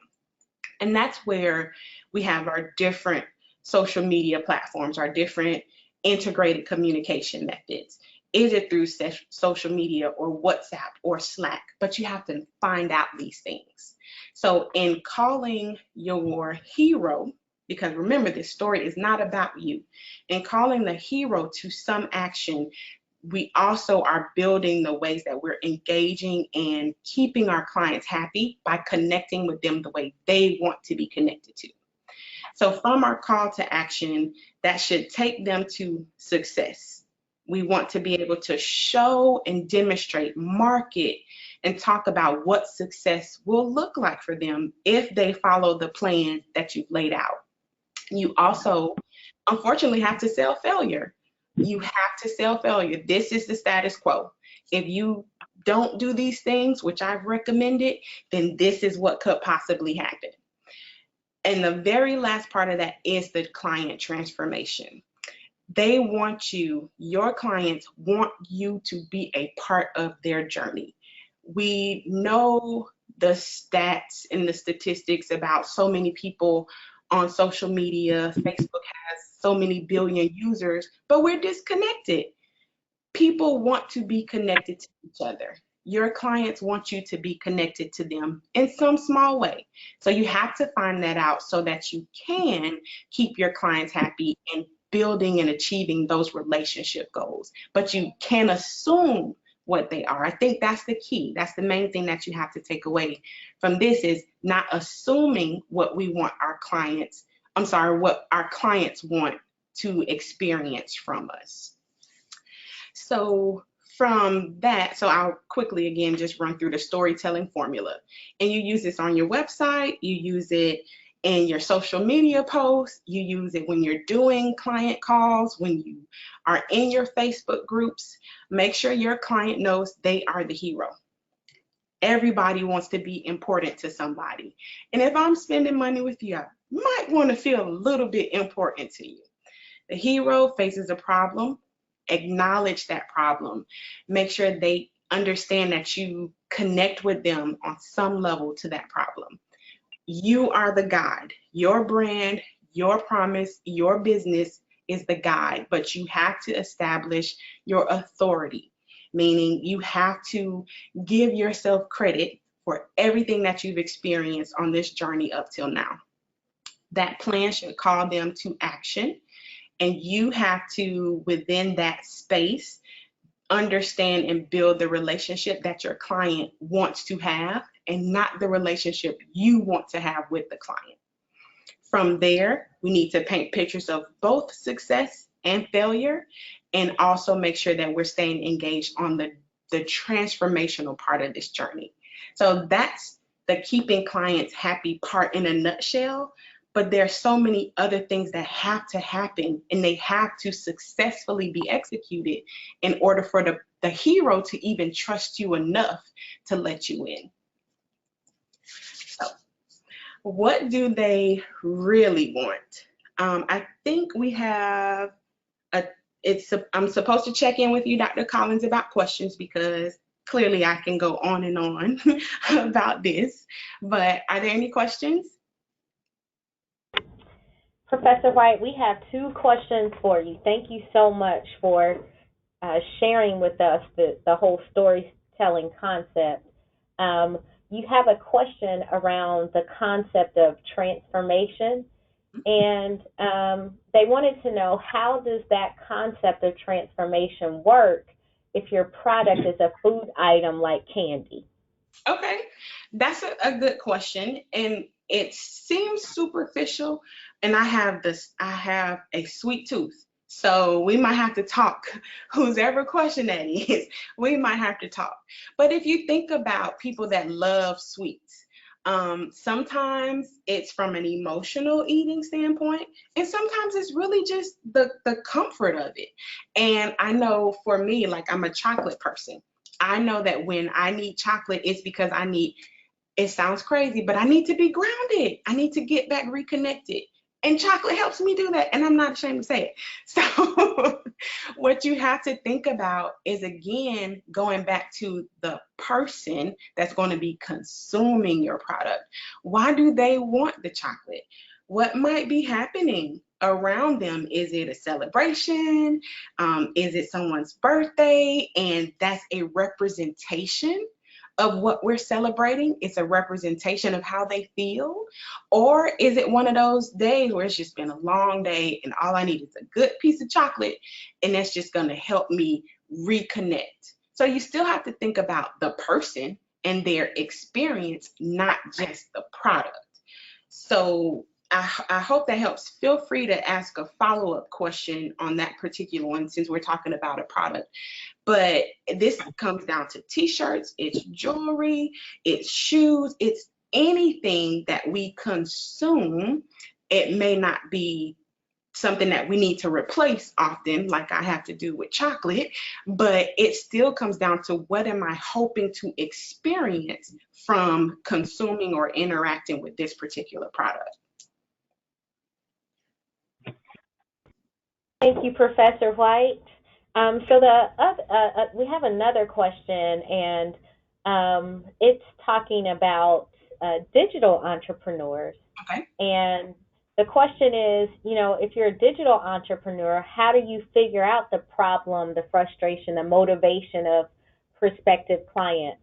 And that's where we have our different social media platforms, our different integrated communication methods. Is it through social media or WhatsApp or Slack? But you have to find out these things. So in calling your hero, because remember, this story is not about you, in calling the hero to some action, we also are building the ways that we're engaging and keeping our clients happy by connecting with them the way they want to be connected to. So from our call to action, that should take them to success. We want to be able to show and demonstrate, market, and talk about what success will look like for them if they follow the plan that you've laid out. You also, unfortunately, have to sell failure. You have to sell failure. This is the status quo. If you don't do these things, which I've recommended, then this is what could possibly happen. And the very last part of that is the client transformation. They want you, your clients want you to be a part of their journey. We know the stats and the statistics about so many people on social media. Facebook has so many billion users, but we're disconnected. People want to be connected to each other. Your clients want you to be connected to them in some small way. So you have to find that out so that you can keep your clients happy and building and achieving those relationship goals, but you can assume what they are. I think that's the key. That's the main thing that you have to take away from this, is not assuming what we want our clients, what our clients want to experience from us. So from that, so I'll quickly again just run through the storytelling formula. And you use this on your website, you use it in your social media posts, you use it when you're doing client calls, when you are in your Facebook groups. Make sure your client knows they are the hero. Everybody wants to be important to somebody. And if I'm spending money with you, I might want to feel a little bit important to you. The hero faces a problem. Acknowledge that problem. Make sure they understand that you connect with them on some level to that problem. You are the guide. Your brand, your promise, your business is the guide, but you have to establish your authority, meaning you have to give yourself credit for everything that you've experienced on this journey up till now. That plan should call them to action, and you have to, within that space, understand and build the relationship that your client wants to have and not the relationship you want to have with the client. From there, we need to paint pictures of both success and failure, and also make sure that we're staying engaged on the transformational part of this journey. So that's the keeping clients happy part in a nutshell. But there are so many other things that have to happen, and they have to successfully be executed in order for the hero to even trust you enough to let you in. So what do they really want? I think we have I'm supposed to check in with you, Dr. Collins, about questions, because clearly I can go on and on about this. But are there any questions? Professor White, we have 2 questions for you. Thank you so much for sharing with us the whole storytelling concept. You have a question around the concept of transformation, and they wanted to know, how does that concept of transformation work if your product is a food item like candy? Okay, that's a good question, and it seems superficial, and I have a sweet tooth, so we might have to talk. Whoever question that is, we might have to talk. But if you think about people that love sweets, sometimes it's from an emotional eating standpoint, and sometimes it's really just the comfort of it. And I know for me, like, I'm a chocolate person. I know that when I need chocolate, it's because it sounds crazy, but I need to be grounded. I need to get back reconnected. And chocolate helps me do that. And I'm not ashamed to say it. So what you have to think about is, again, going back to the person that's going to be consuming your product. Why do they want the chocolate? What might be happening around them? Is it a celebration? Is it someone's birthday? And that's a representation of what we're celebrating. It's a representation of how they feel. Or is it one of those days where it's just been a long day and all I need is a good piece of chocolate, and that's just going to help me reconnect? So you still have to think about the person and their experience, not just the product. So I hope that helps. Feel free to ask a follow-up question on that particular one, since we're talking about a product. But this comes down to t-shirts, it's jewelry, it's shoes, it's anything that we consume. It may not be something that we need to replace often, like I have to do with chocolate, but it still comes down to, what am I hoping to experience from consuming or interacting with this particular product? Thank you, Professor White. So we have another question, and it's talking about digital entrepreneurs. Okay. And the question is, if you're a digital entrepreneur, how do you figure out the problem, the frustration, the motivation of prospective clients?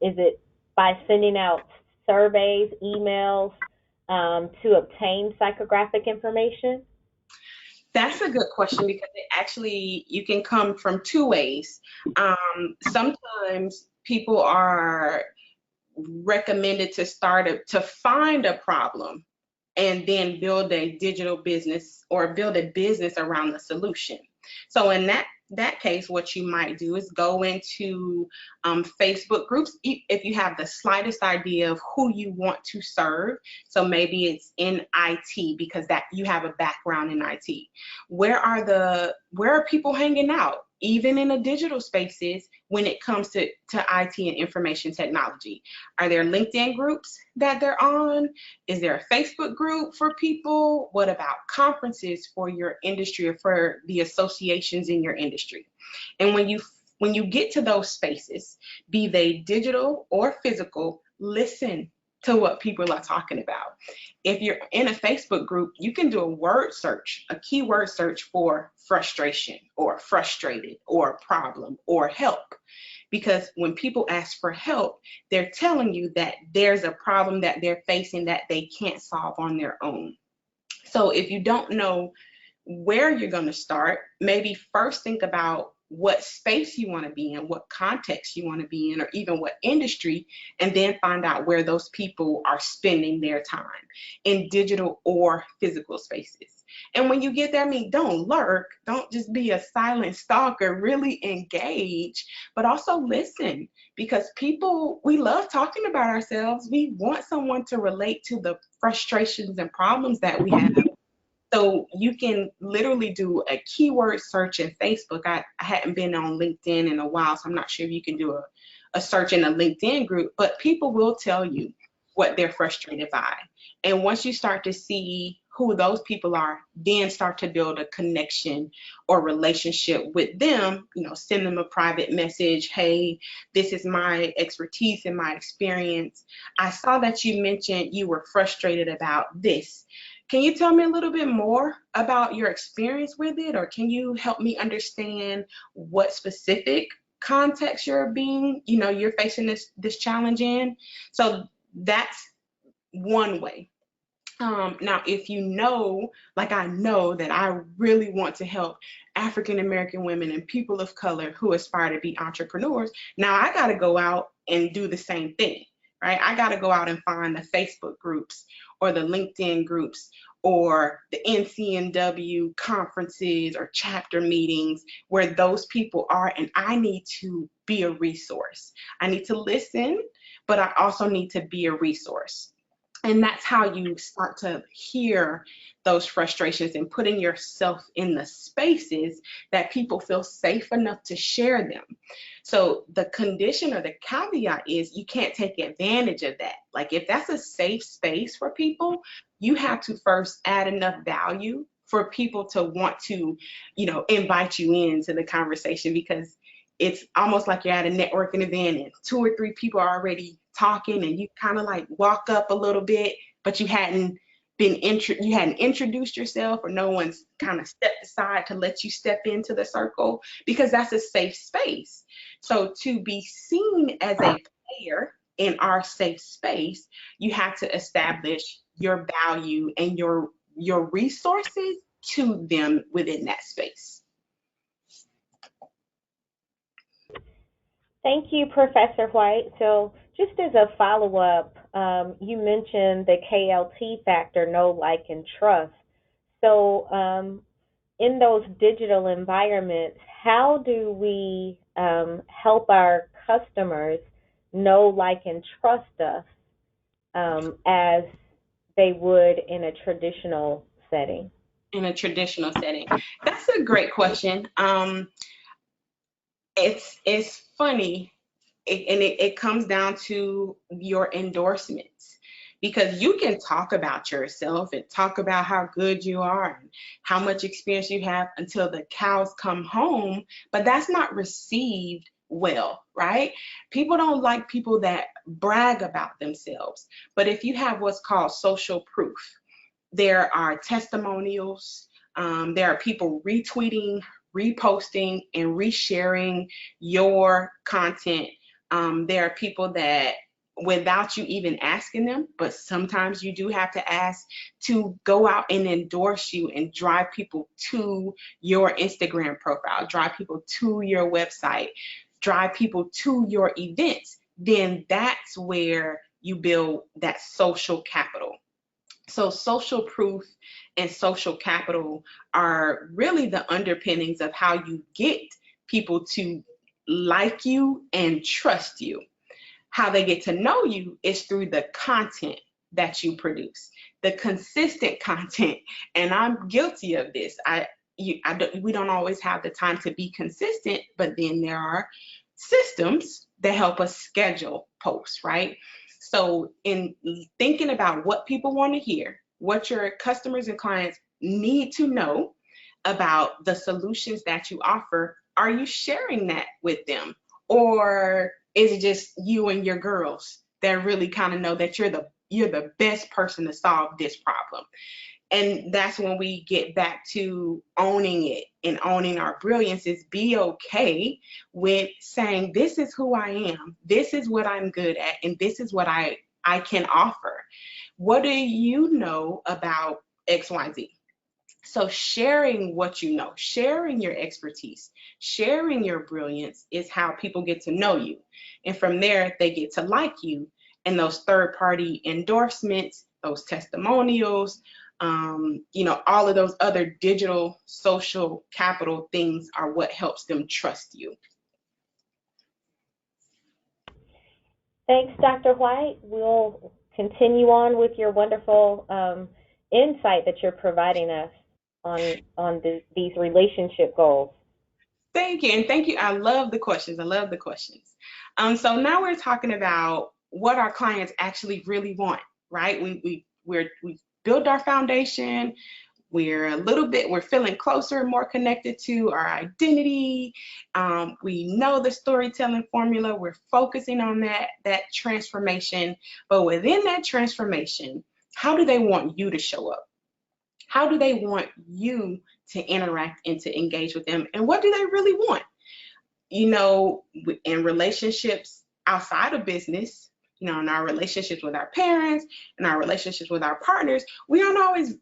Is it by sending out surveys, emails to obtain psychographic information? That's a good question because you can come from two ways. Sometimes people are recommended to find a problem and then build a digital business or build a business around the solution. So in that case, what you might do is go into Facebook groups if you have the slightest idea of who you want to serve. So maybe it's in IT because that you have a background in IT. Where are people hanging out? Even in the digital spaces when it comes to IT and information technology. Are there LinkedIn groups that they're on? Is there a Facebook group for people? What about conferences for your industry or for the associations in your industry? And when you get to those spaces, be they digital or physical, listen to what people are talking about. If you're in a Facebook group, you can do a keyword search for frustration or frustrated or problem or help. Because when people ask for help, they're telling you that there's a problem that they're facing that they can't solve on their own. So if you don't know where you're going to start, maybe first think about what space you want to be in, what context you want to be in, or even what industry, and then find out where those people are spending their time in digital or physical spaces. And when you get there, don't lurk, don't just be a silent stalker, really engage, but also listen, because we love talking about ourselves. We want someone to relate to the frustrations and problems that we have. So you can literally do a keyword search in Facebook. I hadn't been on LinkedIn in a while, so I'm not sure if you can do a search in a LinkedIn group, but people will tell you what they're frustrated by. And once you start to see who those people are, then start to build a connection or relationship with them, send them a private message. Hey, this is my expertise and my experience. I saw that you mentioned you were frustrated about this. Can you tell me a little bit more about your experience with it, or can you help me understand what specific context you're facing this challenge in? So that's one way. Now, if like I know that I really want to help African American women and people of color who aspire to be entrepreneurs, now I got to go out and do the same thing, right? I got to go out and find the Facebook groups or the LinkedIn groups or the NCNW conferences or chapter meetings where those people are, and I need to be a resource. I need to listen, but I also need to be a resource. And that's how you start to hear those frustrations and putting yourself in the spaces that people feel safe enough to share them. So the condition or the caveat is you can't take advantage of that. Like if that's a safe space for people, you have to first add enough value for people to want to, invite you into the conversation, because it's almost like you're at a networking event and 2 or 3 people are already talking and you kind of like walk up a little bit, but you hadn't introduced yourself, or no one's kind of stepped aside to let you step into the circle, because that's a safe space. So to be seen as a player in our safe space, you have to establish your value and your resources to them within that space. Thank you, Professor White. So just as a follow-up, you mentioned the KLT factor, know, like, and trust. So in those digital environments, how do we help our customers know, like, and trust us as they would in a traditional setting? In a traditional setting, that's a great question. It's funny, and it comes down to your endorsements, because you can talk about yourself and talk about how good you are and how much experience you have until the cows come home, but that's not received well, right? People don't like people that brag about themselves. But if you have what's called social proof, there are testimonials, there are people retweeting, reposting, and resharing your content. There are people that without you even asking them, but sometimes you do have to ask to go out and endorse you and drive people to your Instagram profile, drive people to your website, drive people to your events, then that's where you build that social capital. So social proof and social capital are really the underpinnings of how you get people to like you and trust you. How they get to know you is through the content that you produce, the consistent content. And I'm guilty of this. We don't always have the time to be consistent, but then there are systems that help us schedule posts, right? So in thinking about what people want to hear, what your customers and clients need to know about the solutions that you offer, are you sharing that with them? Or is it just you and your girls that really kind of know that you're the best person to solve this problem? And that's when we get back to owning it and owning our brilliance, is be okay with saying, this is who I am, this is what I'm good at, and this is what I can offer. What do you know about XYZ? So sharing what you know, sharing your expertise, sharing your brilliance is how people get to know you. And from there, they get to like you. And those third-party endorsements, those testimonials, all of those other digital social capital things are what helps them trust you. Thanks, Dr. White. We'll continue on with your wonderful insight that you're providing us on these relationship goals. Thank you, and thank you. I love the questions. So now we're talking about what our clients actually really want, right? We've built our foundation. We're feeling closer and more connected to our identity. We know the storytelling formula. We're focusing on that transformation. But within that transformation, how do they want you to show up? How do they want you to interact and to engage with them? And what do they really want? In relationships outside of business, in our relationships with our parents and our relationships with our partners, we aren't always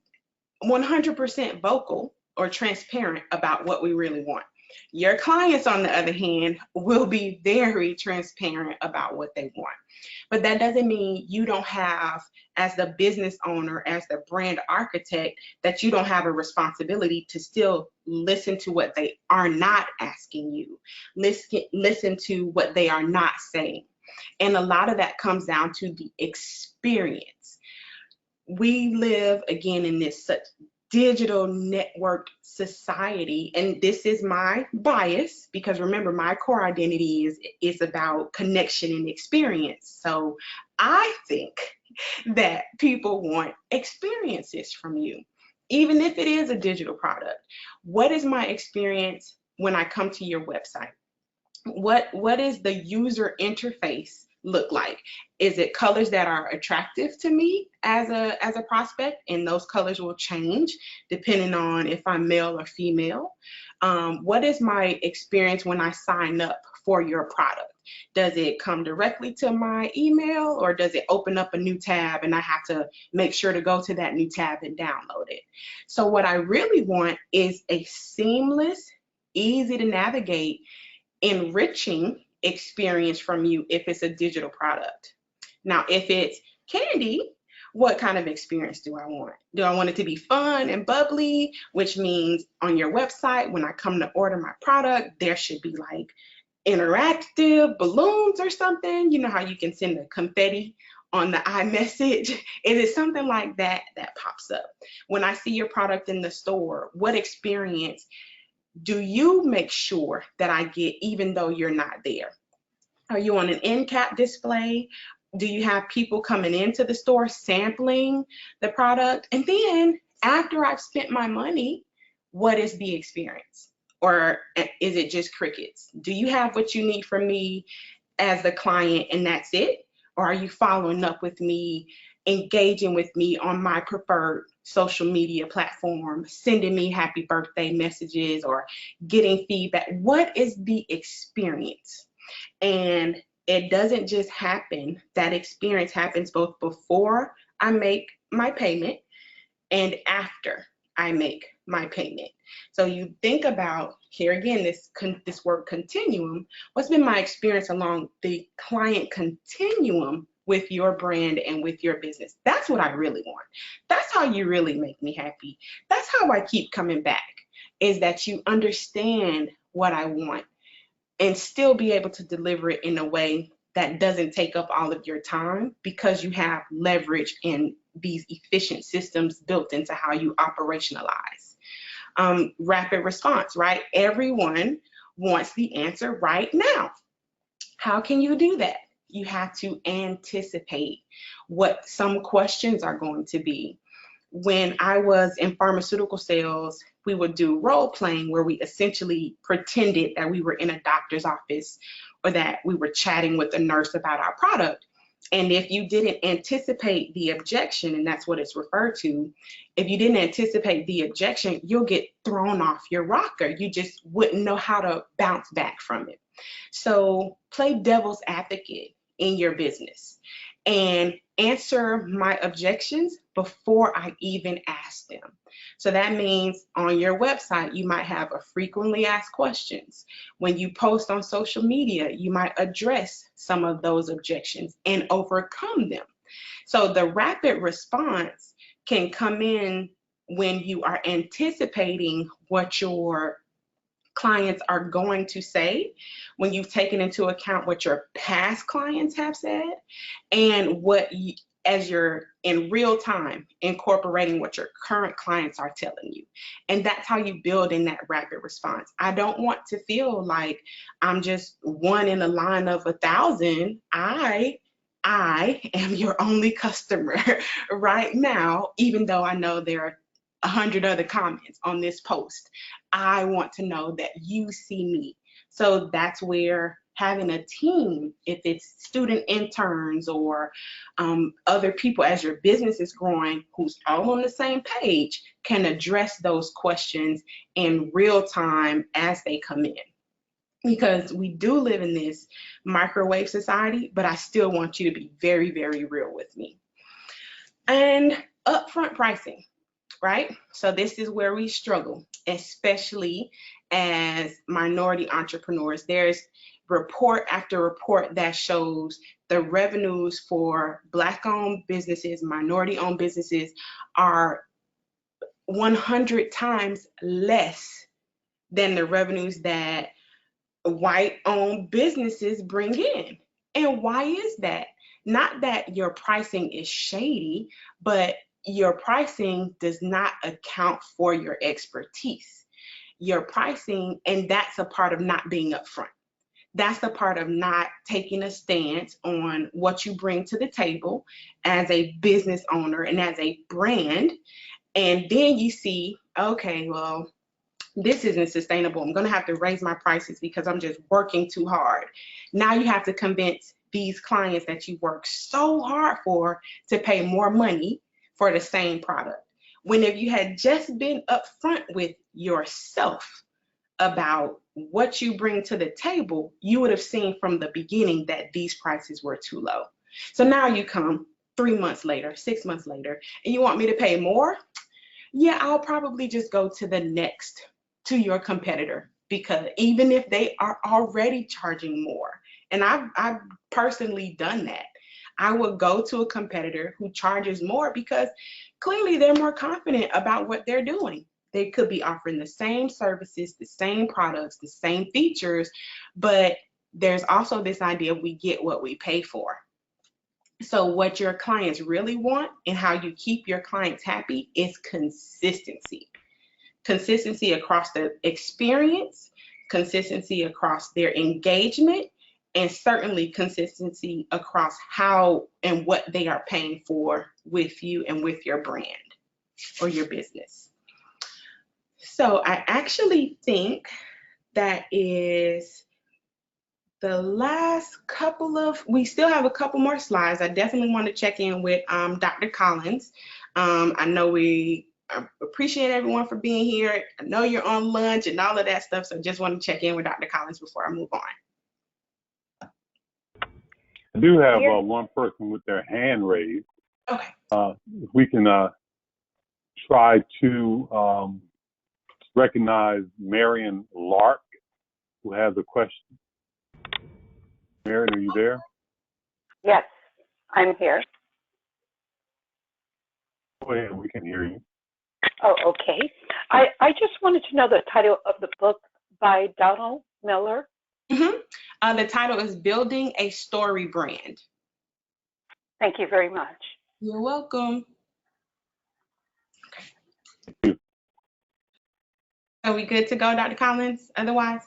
100% vocal or transparent about what we really want. Your clients, on the other hand, will be very transparent about what they want. But that doesn't mean you don't have, as the business owner, as the brand architect, that you don't have a responsibility to still listen to what they are not asking you. Listen to what they are not saying. And a lot of that comes down to the experience. We live, again, in this such digital networked society, and this is my bias, because remember, my core identity is about connection and experience. So I think that people want experiences from you, even if it is a digital product. What is my experience when I come to your website? What is the user interface look like? Is it colors that are attractive to me as a prospect? And those colors will change depending on if I'm male or female. What is my experience when I sign up for your product? Does it come directly to my email, or does it open up a new tab and I have to make sure to go to that new tab and download it? So what I really want is a seamless, easy to navigate, enriching experience from you if it's a digital product. Now, if it's candy, what kind of experience do I want? Do I want it to be fun and bubbly, which means on your website, when I come to order my product, there should be like interactive balloons or something? You know how you can send the confetti on the iMessage? Is it something like that that pops up? When I see your product in the store, what experience do you make sure that I get even though you're not there? Are you on an end cap display? Do you have people coming into the store sampling the product? And then after I've spent my money, what is the experience? Or is it just crickets? Do you have what you need from me as the client and that's it? Or are you following up with me, engaging with me on my preferred social media platform, sending me happy birthday messages or getting feedback? What is the experience? And it doesn't just happen. That experience happens both before I make my payment and after I make my payment. So you think about, here again, this word continuum. What's been my experience along the client continuum with your brand and with your business? That's what I really want. That's how you really make me happy. That's how I keep coming back, is that you understand what I want and still be able to deliver it in a way that doesn't take up all of your time, because you have leverage in these efficient systems built into how you operationalize. Rapid response, right? Everyone wants the answer right now. How can you do that? You have to anticipate what some questions are going to be. When I was in pharmaceutical sales, we would do role playing where we essentially pretended that we were in a doctor's office or that we were chatting with a nurse about our product. And if you didn't anticipate the objection, and that's what it's referred to, if you didn't anticipate the objection, you'll get thrown off your rocker. You just wouldn't know how to bounce back from it. So play devil's advocate in your business and answer my objections before I even ask them. So that means on your website, you might have a frequently asked questions. When you post on social media, you might address some of those objections and overcome them. So the rapid response can come in when you are anticipating what your clients are going to say, when you've taken into account what your past clients have said, and what you, as you're in real time incorporating what your current clients are telling you. And that's how you build in that rapid response. I don't want to feel like I'm just one in a line of 1,000. I am your only customer right now, even though I know there are 100 other comments on this post. I want to know that you see me. So that's where having a team, if it's student interns or other people as your business is growing, who's all on the same page, can address those questions in real time as they come in. Because we do live in this microwave society, but I still want you to be very, very real with me. And upfront pricing, right? So this is where we struggle, especially as minority entrepreneurs. There's report after report that shows the revenues for Black-owned businesses, minority-owned businesses are 100 times less than the revenues that white-owned businesses bring in. And why is that? Not that your pricing is shady, but your pricing does not account for your expertise. Your pricing, and that's a part of not being upfront. That's the part of not taking a stance on what you bring to the table as a business owner and as a brand. And then you see, okay, well, this isn't sustainable. I'm going to have to raise my prices because I'm just working too hard. Now you have to convince these clients that you work so hard for to pay more money for the same product. When if you had just been upfront with yourself about what you bring to the table, you would have seen from the beginning that these prices were too low. So now you come 3 months later, 6 months later, and you want me to pay more? Yeah, I'll probably just go to your competitor, because even if they are already charging more, and I've personally done that, I would go to a competitor who charges more because clearly they're more confident about what they're doing. They could be offering the same services, the same products, the same features, but there's also this idea we get what we pay for. So what your clients really want and how you keep your clients happy is consistency. Consistency across the experience, consistency across their engagement, and certainly consistency across how and what they are paying for with you and with your brand or your business. So I actually think that is the last couple of, we still have a couple more slides. I definitely want to check in with Dr. Collins. I know we appreciate everyone for being here. I know you're on lunch and all of that stuff, so just want to check in with Dr. Collins before I move on. I do have Here. one person with their hand raised. Okay. If we can try to recognize Marion Lark, who has a question. Marion, are you there? Yes, I'm here. Go ahead, we can hear you. Oh, okay. I just wanted to know the title of the book by Donald Miller. The title is Building a Story Brand. Thank you very much. You're welcome. Thank you. Are we good to go, Dr. Collins? Otherwise?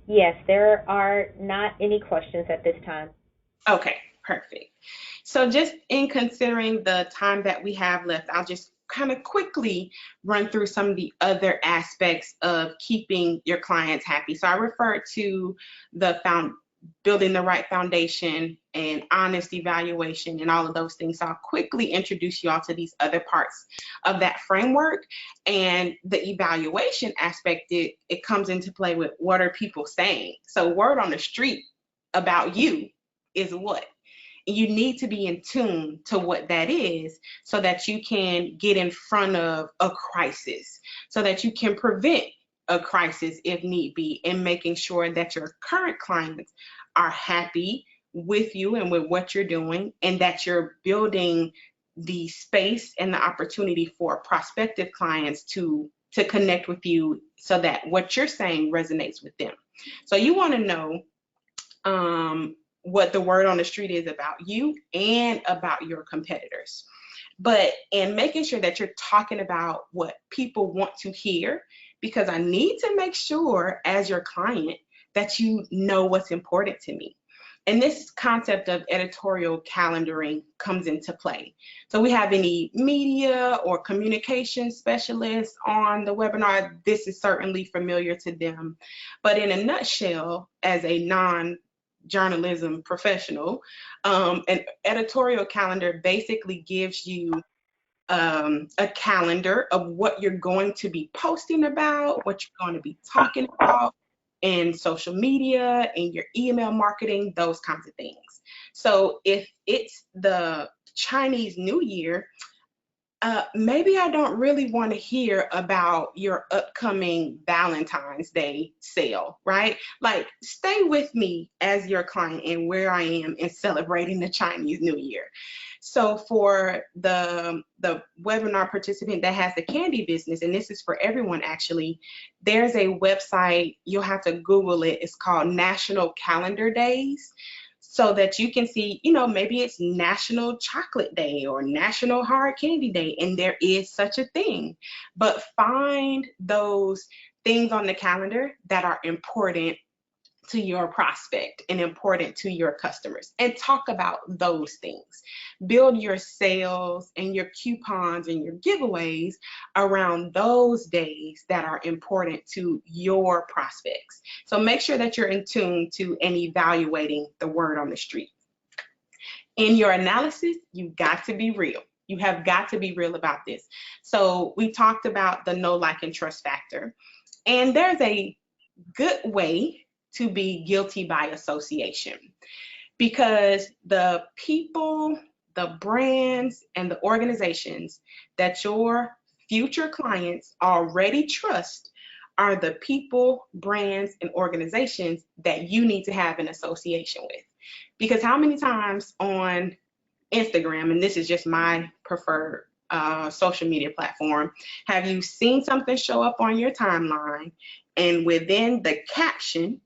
Yes, there are not any questions at this time. Okay, perfect. So just in considering the time that we have left, I'll just kind of quickly run through some of the other aspects of keeping your clients happy. So I referred to the building the right foundation and honest evaluation and all of those things. So I'll quickly introduce you all to these other parts of that framework. And the evaluation aspect, it comes into play with what are people saying. So word on the street about you is what? You need to be in tune to what that is so that you can get in front of a crisis, so that you can prevent a crisis if need be, and making sure that your current clients are happy with you and with what you're doing, and that you're building the space and the opportunity for prospective clients to connect with you so that what you're saying resonates with them. So you want to know what the word on the street is about you and about your competitors. But in making sure that you're talking about what people want to hear, because I need to make sure as your client that you know what's important to me. And this concept of editorial calendaring comes into play. So we have any media or communication specialists on the webinar, this is certainly familiar to them. But in a nutshell, as a non-journalism professional, an editorial calendar basically gives you a calendar of what you're going to be posting about, what you're going to be talking about in social media, in your email marketing, those kinds of things. So if it's the Chinese New Year, maybe I don't really want to hear about your upcoming Valentine's Day sale, right? Like, stay with me as your client and where I am in celebrating the Chinese New Year. So for the webinar participant that has the candy business, and this is for everyone actually, there's a website, you'll have to Google it, it's called National Calendar Days. So that you can see, maybe it's National Chocolate Day or National Hard Candy Day, and there is such a thing. But find those things on the calendar that are important to your prospect and important to your customers, and talk about those things. Build your sales and your coupons and your giveaways around those days that are important to your prospects. So make sure that you're in tune to and evaluating the word on the street. In your analysis, you've got to be real. You have got to be real about this. So we talked about the know, like, and trust factor. And there's a good way to be guilty by association, because the people, the brands, and the organizations that your future clients already trust are the people, brands, and organizations that you need to have an association with. Because how many times on Instagram, and this is just my preferred social media platform, have you seen something show up on your timeline, and within the caption,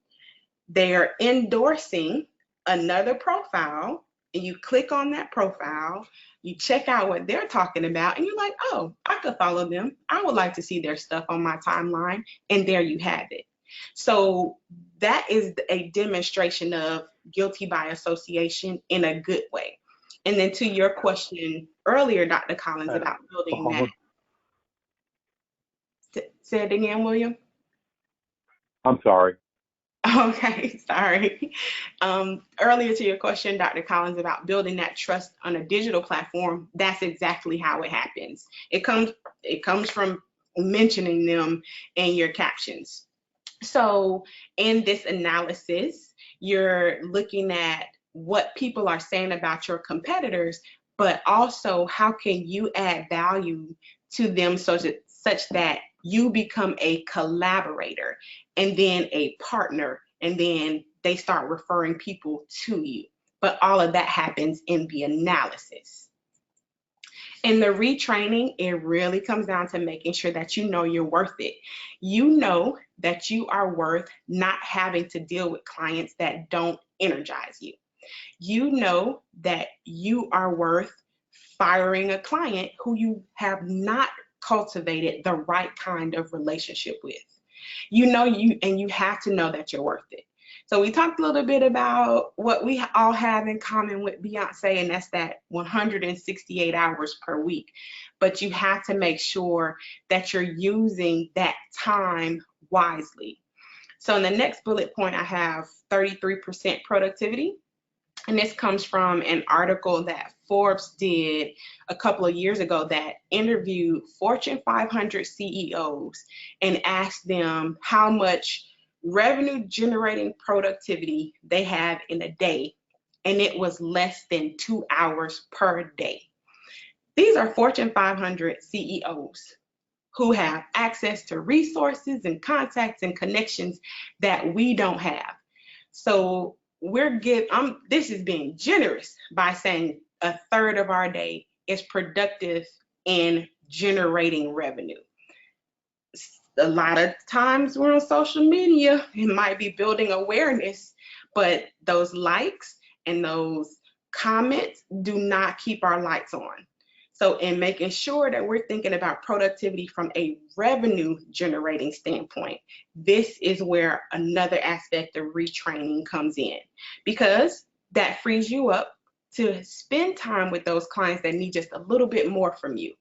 they are endorsing another profile, and you click on that profile, you check out what they're talking about, and you're like, oh, I could follow them. I would like to see their stuff on my timeline, and there you have it. So that is a demonstration of guilty by association in a good way. And then to your question earlier, Dr. Collins, about building that. Say it again, William. I'm sorry. Okay, sorry. Earlier to your question, Dr. Collins, about building that trust on a digital platform, that's exactly how it happens. It comes from mentioning them in your captions. So in this analysis, you're looking at what people are saying about your competitors, but also how can you add value to them such that you become a collaborator and then a partner, and then they start referring people to you. But all of that happens in the analysis. In the retraining, it really comes down to making sure that you know you're worth it. You know that you are worth not having to deal with clients that don't energize you. You know that you are worth firing a client who you have not cultivated the right kind of relationship with. You know you have to know that you're worth it. So we talked a little bit about what we all have in common with Beyonce, and that's that 168 hours per week. But you have to make sure that you're using that time wisely. So in the next bullet point, I have 33% productivity. And this comes from an article that Forbes did a couple of years ago that interviewed Fortune 500 CEOs and asked them how much revenue generating productivity they have in a day. And it was less than 2 hours per day. These are Fortune 500 CEOs who have access to resources and contacts and connections that we don't have. So this is being generous by saying a third of our day is productive in generating revenue. A lot of times we're on social media, it might be building awareness, but those likes and those comments do not keep our lights on. So in making sure that we're thinking about productivity from a revenue generating standpoint, this is where another aspect of retraining comes in, because that frees you up to spend time with those clients that need just a little bit more from you.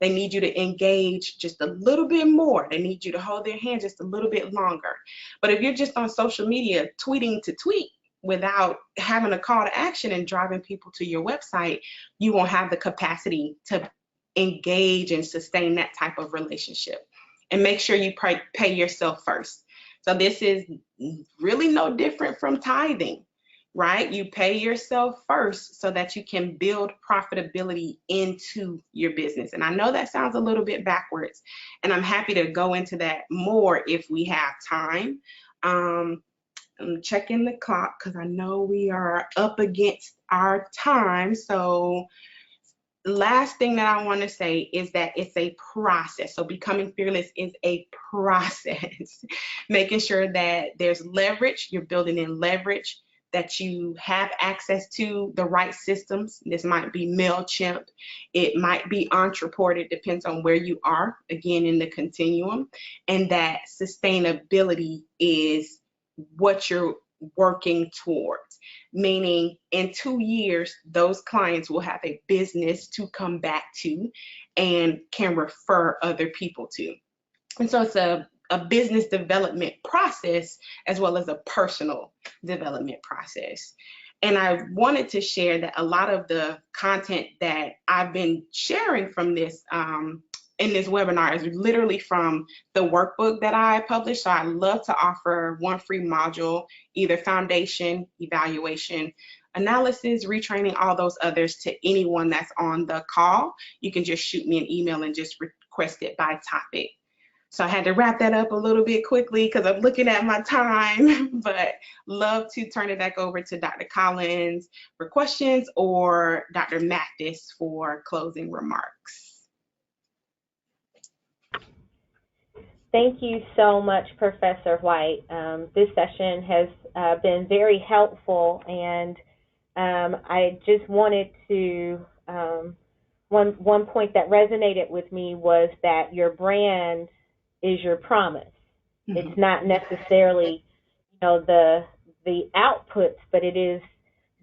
They need you to engage just a little bit more. They need you to hold their hand just a little bit longer. But if you're just on social media tweeting to tweet without having a call to action and driving people to your website, you won't have the capacity to engage and sustain that type of relationship. And make sure you pay yourself first. So this is really no different from tithing, right? You pay yourself first so that you can build profitability into your business. And I know that sounds a little bit backwards, and I'm happy to go into that more if we have time. I'm checking the clock because I know we are up against our time. So last thing that I want to say is that it's a process. So becoming fearless is a process. Making sure that there's leverage, you're building in leverage, that you have access to the right systems. This might be MailChimp, it might be Ontraport, it depends on where you are, again, in the continuum, and that sustainability is what you're working towards, meaning in 2 years, those clients will have a business to come back to and can refer other people to. And so it's a business development process as well as a personal development process. And I wanted to share that a lot of the content that I've been sharing from this in this webinar is literally from the workbook that I published. So I love to offer one free module, either foundation, evaluation, analysis, retraining, all those others to anyone that's on the call. You can just shoot me an email and just request it by topic. So I had to wrap that up a little bit quickly because I'm looking at my time, but love to turn it back over to Dr. Collins for questions or Dr. Mathis for closing remarks. Thank you so much, Professor White. This session has been very helpful, and I just wanted to, one point that resonated with me was that your brand is your promise. Mm-hmm. It's not necessarily, the outputs, but it is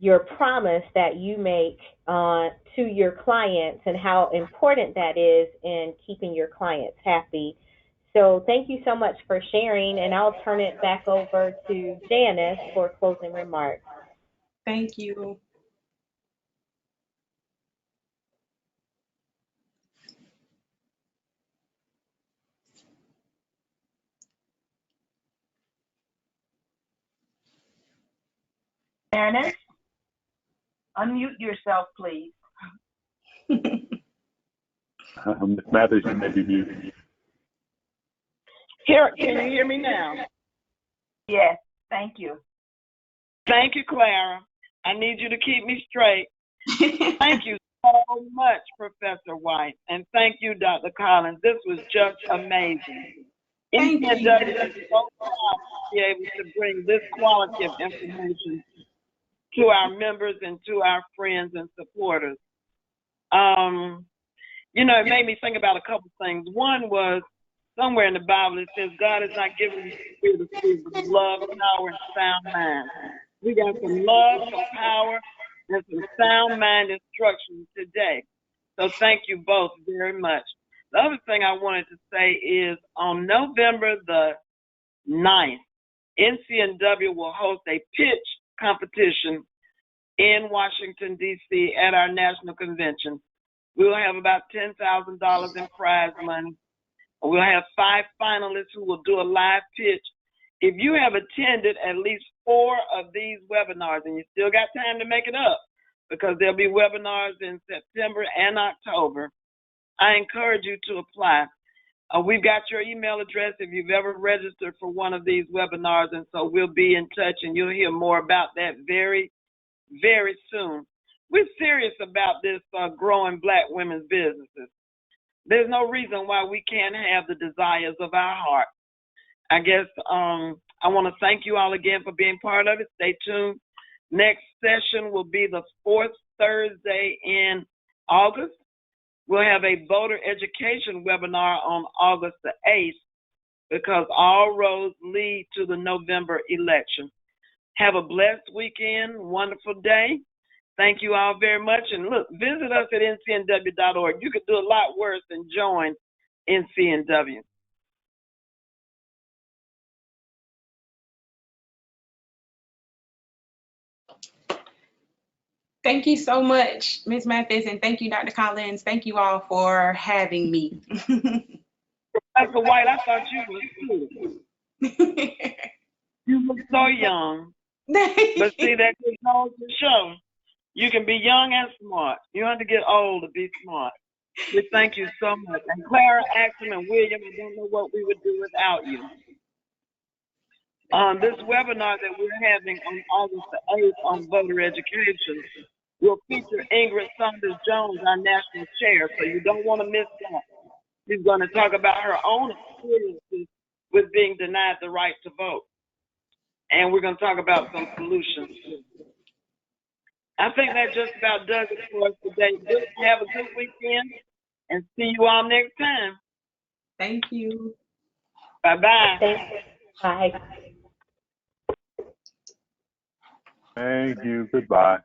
your promise that you make to your clients and how important that is in keeping your clients happy. So thank you so much for sharing, and I'll turn it back over to Janice for closing remarks. Thank you. Janice, unmute yourself, please. Ms. Mathis, you may be muted. Can you hear me now? Yes, thank you. Thank you, Clara. I need you to keep me straight. Thank you so much, Professor White, and thank you, Dr. Collins. This was just amazing. Thank you. NCNW is so proud to be able to bring this quality of information to our members and to our friends and supporters. You know, it made me think about a couple things. One was somewhere in the Bible it says God has not given us the spirit of fear, but of love, power, and sound mind. We got some love, some power, and some sound mind instructions today. So thank you both very much. The other thing I wanted to say is on November the 9th, NCNW will host a pitch competition in Washington, D.C. at our national convention. We'll have about $10,000 in prize money. We'll have 5 finalists who will do a live pitch. If you have attended at least 4 of these webinars, and you still got time to make it up, because there'll be webinars in September and October, I encourage you to apply. We've got your email address if you've ever registered for one of these webinars, and so we'll be in touch, and you'll hear more about that very, very soon. We're serious about this growing Black women's businesses. There's no reason why we can't have the desires of our heart. I guess I want to thank you all again for being part of it. Stay tuned. Next session will be the 4th Thursday in August. We'll have a voter education webinar on August the 8th because all roads lead to the November election. Have a blessed weekend, wonderful day. Thank you all very much. And look, visit us at ncnw.org. You could do a lot worse than join NCNW. Thank you so much, Ms. Mathis, and thank you, Dr. Collins. Thank you all for having me. Professor White, I thought you was cool. You look so young. But see, that just goes to show you can be young and smart. You don't have to get old to be smart. We thank you so much. And Clara, Axel, and William, I don't know what we would do without you. This webinar that we're having on August the 8th on voter education will feature Ingrid Saunders-Jones, our national chair, so you don't want to miss that. She's going to talk about her own experiences with being denied the right to vote. And we're going to talk about some solutions. I think that just about does it for us today. Have a good weekend, and see you all next time. Thank you. Bye-bye. Thank you. Bye. Thank you. Goodbye.